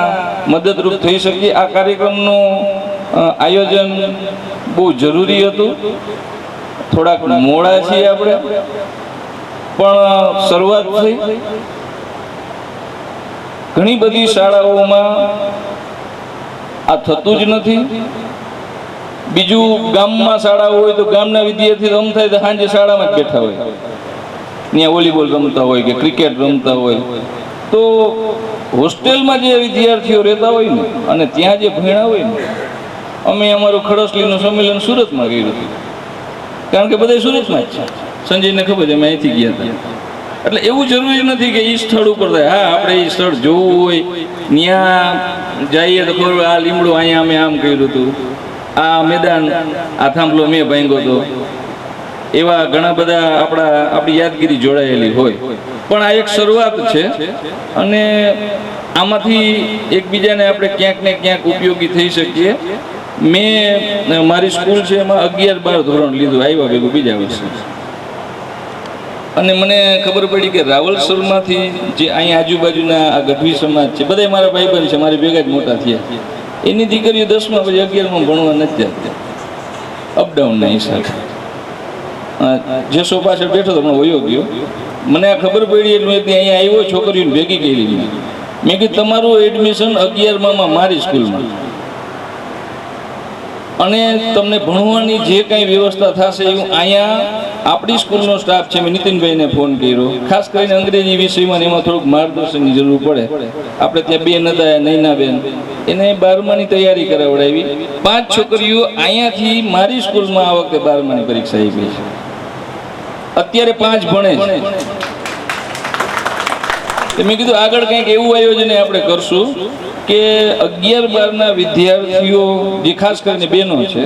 મદદરૂપ થઈ શકીએ. આ કાર્યક્રમનું આયોજન બહુ જરૂરી હતું. થોડાક મોડા છીએ આપણે, પણ શરૂઆત થઈ. ઘણી બધી શાળાઓમાં આ થતું જ નથી. બીજું ગામમાં શાળાઓ હોય તો ગામના વિદ્યાર્થી રમ થાય તો સાંજે શાળામાં જ બેઠા હોય, ત્યાં વોલીબોલ રમતા હોય કે ક્રિકેટ રમતા હોય. તો હોસ્ટેલમાં જે વિદ્યાર્થીઓ રહેતા હોય ને અને ત્યાં જે ભણ્યા હોય ને, અમે અમારું ખડસલીનું સંમેલન સુરતમાં કર્યું હતું, કારણ કે બધા સુરતમાં જ છે. સંજયને ખબર છે અમે અહીંથી ગયા હતા. એટલે એવું જરૂરી નથી કે એ સ્થળ ઉપર થાય. હા, આપણે એ સ્થળ જોવું હોય ત્યાં જઈએ તો ખબર આ લીમડું અહીંયા અમે આમ કર્યું હતું, આ મેદાન આ થાંભલો મેં ભાંગ્યો હતો, એવા ઘણા બધા આપણી યાદગીરી જોડાયેલી હોય. પણ આ એક શરૂઆત છે અને આમાંથી એકબીજાને આપણે ક્યાંક ને ક્યાંક ઉપયોગી થઈ શકીએ. મેં મારી સ્કૂલ છે એમાં 11-12 ધોરણ લીધું, આવ્યા ભેગું બીજા વર્ષે. અને મને ખબર પડી કે રાવલસરમાંથી જે અહીં આજુબાજુના આ ગઢવી સમાજ છે, બધા મારા ભાઈબંધ છે, મારી ભેગા જ મોટા થયા. એની દીકરીઓ 10માં પછી 11માં ભણવા નથી જતી, અપડાઉનના હિસાબે. જેસો પાછળ બેઠો તો હમણાં વયો ગયો. મને આ ખબર પડી એટલે મેં અહીંયા આવ્યો, છોકરીઓને ભેગી કરી. મેં કીધું તમારું એડમિશન 11માં મારી સ્કૂલમાં, અને તમને ભણવાની જે કાંઈ વ્યવસ્થા થશે એવું અહીંયા આપણી સ્કૂલનો સ્ટાફ છે. મેં નીતિનભાઈને ફોન કર્યો, ખાસ કરીને અંગ્રેજી વિષયમાં એમાં થોડુંક માર્ગદર્શનની જરૂર પડે. આપણે ત્યાં બેન હતા, નૈનાબેન, એને 12માની તૈયારી કરાવડાવી. 5 છોકરીઓ અહીંયાથી મારી સ્કૂલમાં આ વખતે 12માની પરીક્ષા આપી છે. અત્યારે 5 ભણે છે. તો મેં કીધું આગળ કંઈક એવું આયોજન આપણે કરશું કે 11-12ના વિદ્યાર્થીઓ જે ખાસ કરીને બહેનો છે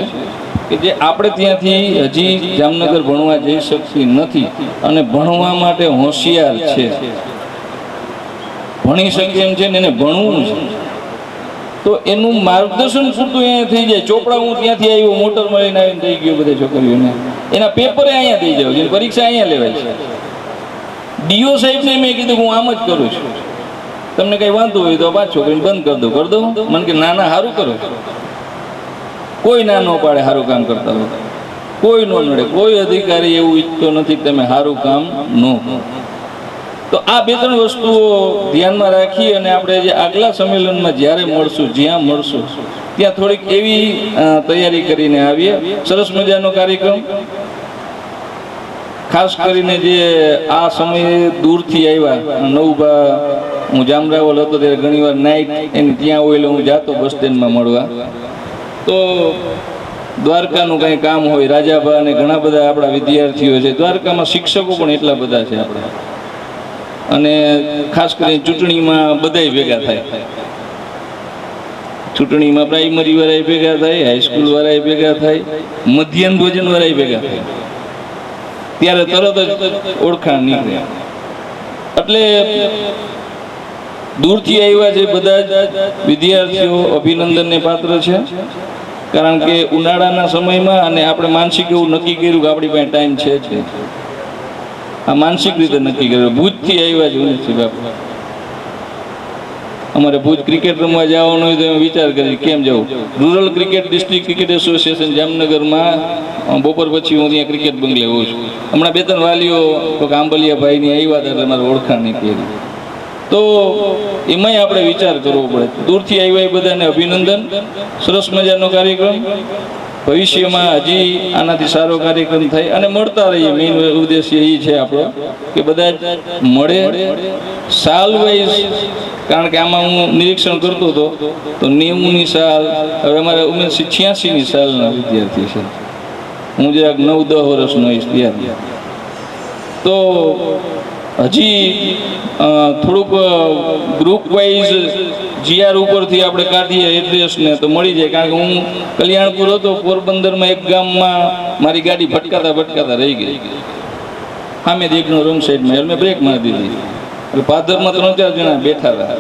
કે જે આપણે ત્યાંથી હજી જામનગર ભણવા જઈ શકતી નથી અને ભણવા માટે હોશિયાર છે, ભણી શકે એમ છે ને એને ભણવું છે, તો એનું માર્ગદર્શન પૂરતું અહીંયા થઈ જાય. ચોપડા હું ત્યાંથી આવ્યો, મોટરમાં લઈને આવીને થઈ ગયો બધા છોકરીઓને, એના પેપરે અહીંયા થઈ જાવ, જેની પરીક્ષા અહીંયા લેવાય છે. ડીઓ સાહેબને મેં કીધું હું આમ જ કરું છું, તમને કંઈ વાંધો હોય તો પાછો છોકરીને બંધ કરી દો. મને કે ના ના સારું કરો. કોઈ ના ન પાડે સારું કામ કરતા હોય, કોઈ ન નડે, કોઈ અધિકારી એવું ઈચ્છતો નથી કે તમે સારું કામ ન કરો. તો આ 2-3 વસ્તુઓ ધ્યાનમાં રાખી અને આપણે જે આગલા સંમેલનમાં જ્યારે મળશું, જ્યાં મળશું ત્યાં થોડીક એવી તૈયારી કરીને આવીએ. સરસ મજાનો કાર્યક્રમ, ખાસ કરીને જે આ સમયે દૂરથી આવ્યા. નવભા હું જામરાવલ હતો ત્યારે ઘણીવાર નાઇટ એની ત્યાં હોય એટલે હું જાતો બસ સ્ટેન્ડમાં મળવા. તો દ્વારકાનું કંઈ કામ હોય, રાજાભા અને ઘણા બધા આપણા વિદ્યાર્થીઓ છે, દ્વારકામાં શિક્ષકો પણ એટલા બધા છે આપણા, અને ખાસ કરીને ચૂંટણીમાં બધાય ભેગા થાય. ચૂંટણીમાં પ્રાઇમરી વાળા ભેગા થાય, હાઈસ્કૂલ વાળા ભેગા થાય, મધ્યાહન ભોજન વાળા ભેગા થાય, ત્યારે તરત જ ઓળખાણ નીકળે. એટલે દૂરથી આવ્યા છે બધા જ વિદ્યાર્થીઓ અભિનંદનને પાત્ર છે, કારણ કે ઉનાળાના સમયમાં અને આપણે માનસિક એવું નક્કી કર્યું કે આપણી પાસે ટાઈમ છે જ. આ માનસિક રીતે નક્કી કર્યું. ભુજથી આવ્યા છે નથી બાપુ, અમારે ભુજ ક્રિકેટ રમવા જવાનું હોય તો અમે વિચાર કરી કેમ જવું. Rural cricket district cricket association જામનગરમાં બપોર પછી હું ત્યાં ક્રિકેટ બંગલે હોઉં છું. હમણાં 2-3 વાલીઓ આંબલિયાભાઈની આવ્યા હતા એટલે મારે ઓળખાણ નહીં કરી. તો એમાંય આપણે વિચાર કરવો પડે. દૂરથી આવ્યા એ બધાને અભિનંદન. સરસ મજાનો કાર્યક્રમ. ભવિષ્યમાં હજી આનાથી સારો કાર્યક્રમ થાય અને મળતા રહીએ. મેઇન ઉદ્દેશ્ય એ છે આપણો કે બધા જ મળે સાલ વાઇઝ. કારણ કે આમાં હું નિરીક્ષણ કરતો હતો તો 90ની સાલ, હવે અમારે 86ની સાલના વિદ્યાર્થી છે, હું જરાક 9-10 વર્ષનો હોઈશ ત્યારે. તો હજી થોડુંક ગ્રુપ વાઇઝ જીઆર ઉપરથી આપણે કાઢીએ એડ્રેસને તો મળી જાય. કારણ કે હું કલ્યાણપુર હતો, પોરબંદરમાં એક ગામમાં મારી ગાડી ભટકાતા રહી ગઈ. સામે એકનો રોંગ સાઈડમાં, એટલે મેં બ્રેક મારી દીધી. એટલે પાદરમાં 3-4 જણા બેઠા હતા,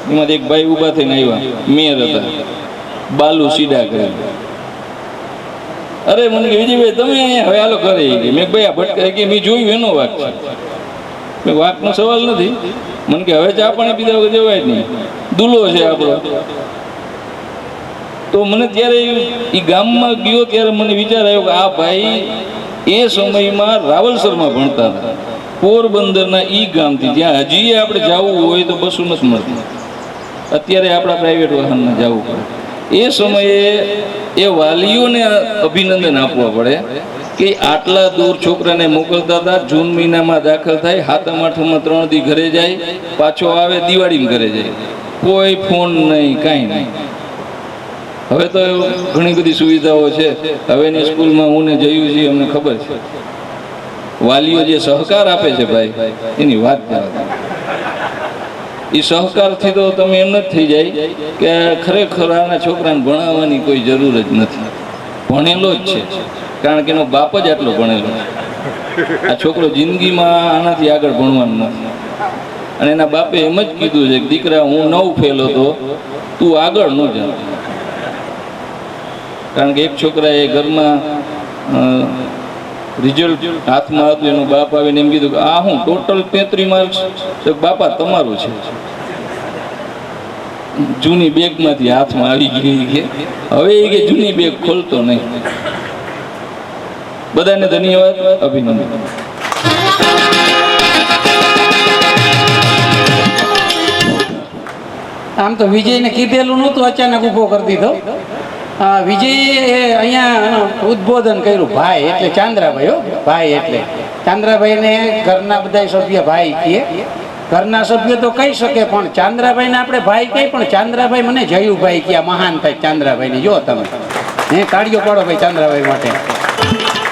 એમાંથી એક ભાઈ ઊભા થઈને આવ્યા, મેયર હતા, બાલુ સીડા કરે. અરે મને કે વિજયભાઈ તમે અહીંયા હવે હાલો કરે. મેં ભાઈ આ ભટકાય કે મેં જોયું એનો વાક છે, વાકનો સવાલ નથી. મને કે હવે ચા પાણી પીધા વગર જવાય જ નહીં, દુલો છે આપણો. તો મને ત્યારે એ ગામમાં ગયો ત્યારે મને વિચાર આવ્યો કે આ ભાઈ એ સમયમાં રાવલસરમાં ભણતા હતા, પોરબંદરના ઈ ગામથી, જ્યાં હજી આપણે જવું હોય તો બસો નથી મળતી. અત્યારે આપણા પ્રાઇવેટ વાહનમાં જવું પડે. એ સમયે એ વાલીઓને અભિનંદન આપવા પડે કે આટલા દૂર છોકરાને મોકલતા હતા. જૂન મહિનામાં દાખલ થાય, 7મ 8મમાં 3 દી ઘરે જાય, પાછો આવે દિવાળીમાં ઘરે જાય, કોઈ ફોન નહીં, કાંઈ નહીં. હવે તો ઘણી બધી સુવિધાઓ છે. હવેની સ્કૂલમાં હું ને જયું છે, અમને ખબર છે. વાલીઓ જે સહકાર આપે છે ભાઈ, એની વાત કરા. એ સહકારથી તો તમે એમ જ થઈ જાય કે ખરેખર આના છોકરાને ભણાવવાની કોઈ જરૂર જ નથી, ભણેલો જ છે. કારણ કે એનો બાપ જ આટલો ભણેલો છે. આ છોકરો જિંદગીમાં આનાથી આગળ ભણવાનું નથી. અને એના બાપે એમ જ કીધું છે કે દીકરા હું 9 ફેલ હતો, તું આગળ ન જા. કારણ કે એક છોકરાએ ઘરમાં રિઝલ્ટ હાથમાં હતું, એનો બાપ આવીને એમ કીધું કે આ હું ટોટલ 33 માર્ક્સ. તો બાપા તમારું છે. જૂની બેગમાંથી હાથમાં આવી ગઈ કે હવે એ કે જૂની બેગ ખોલતો નહીં. બધાને ધન્યવાદ, અભિનંદન.
આમ તો વિજયને કીધેલું નહોતું, અચાનક ઊભો કરી દીધો. વિજયે અહીંયા ઉદ્બોધન કર્યું. ભાઈ એટલે ચાંદ્રાભાઈ, હો ભાઈ એટલે ચાંદ્રાભાઈને ઘરના બધા સભ્ય ભાઈ કહે. ઘરના સભ્યો તો કહી શકે, પણ ચાંદ્રાભાઈને આપણે ભાઈ કહી. પણ ચાંદ્રાભાઈ મને જયુભાઈ કહ્યા, મહાન થાય ચાંદ્રાભાઈને. જો તમે તાળીઓ પાડો ભાઈ ચાંદ્રાભાઈ માટે.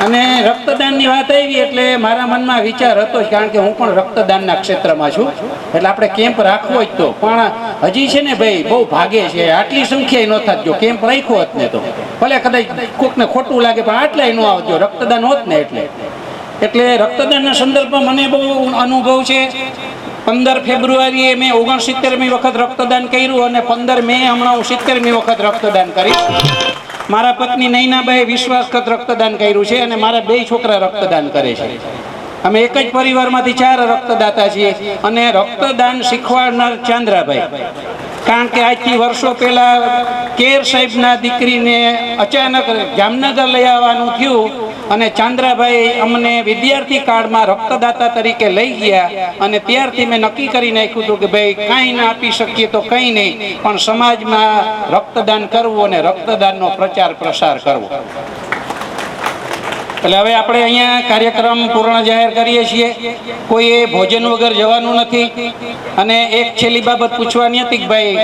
અને રક્તદાનની વાત આવી એટલે મારા મનમાં વિચાર હતો જ, કારણ કે હું પણ રક્તદાનના ક્ષેત્રમાં છું, એટલે આપણે કેમ્પ રાખવો જ તો. પણ હજી છે ને ભાઈ બહુ ભાગે છે, આટલી સંખ્યાએ ન થાત. જો કેમ્પ રાખ્યો હોત ને તો ભલે કદાચ કોકને ખોટું લાગે પણ આટલાય ન આવજો, રક્તદાન હોત ને એટલે રક્તદાનના સંદર્ભમાં મને બહુ અનુભવ છે. 15 ફેબ્રુઆરીએ મેં 69મી વખત રક્તદાન કર્યું અને 15 મે હમણાં હું 70મી વખત રક્તદાન કરીશ. મારા પત્ની નૈનાબાઈ વિશ્વાસઘાત રક્તદાન કર્યું છે અને મારા 2 છોકરા રક્તદાન કરે છે. અમે એક જ પરિવારમાંથી 4 રક્તદાતા છીએ અને રક્તદાન શીખવાડનાર ચાંદ્રાભાઈ. કારણ કે આજથી વર્ષો પહેલા કેર સાહેબના દીકરીને અચાનક જામનગર લઈ આવવાનું થયું અને ચાંદ્રાભાઈ અમને વિદ્યાર્થી કાળમાં રક્તદાતા તરીકે લઈ ગયા અને ત્યારથી મેં નક્કી કરી નાખ્યું હતું કે ભાઈ કાંઈ ના આપી શકીએ તો કંઈ નહીં, પણ સમાજમાં રક્તદાન કરવું અને રક્તદાનનો પ્રચાર પ્રસાર કરવો. એટલે હવે આપણે અહીંયા કાર્યક્રમ પૂર્ણ જાહેર કરીએ છીએ. કોઈએ ભોજન વગર જવાનું નથી. અને એક છેલ્લી બાબત પૂછવાની હતી કે ભાઈ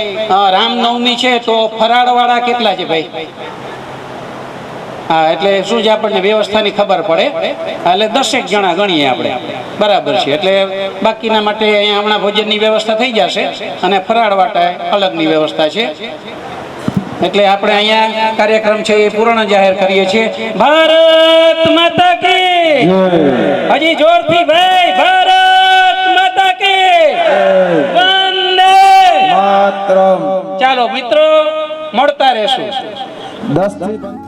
રામનવમી છે તો ફરાળવાળા કેટલા છે ભાઈ? હા, એટલે શું છે આપણને વ્યવસ્થાની ખબર પડે, એટલે 10 જણા ગણીએ આપણે, બરાબર છે. એટલે બાકીના માટે અહીંયા હમણાં ભોજનની વ્યવસ્થા થઈ જશે અને ફરાળ વાટા અલગની વ્યવસ્થા છે. એટલે આપણે અહીંયા કાર્યક્રમ છે એ પૂર્ણ જાહેર કરીએ છીએ. ભારત માતા કી હજી જોરથી ભાઈ, ભારત માતા કી વંદે માતરમ. ચાલો મિત્રો મળતા રહેશું.
10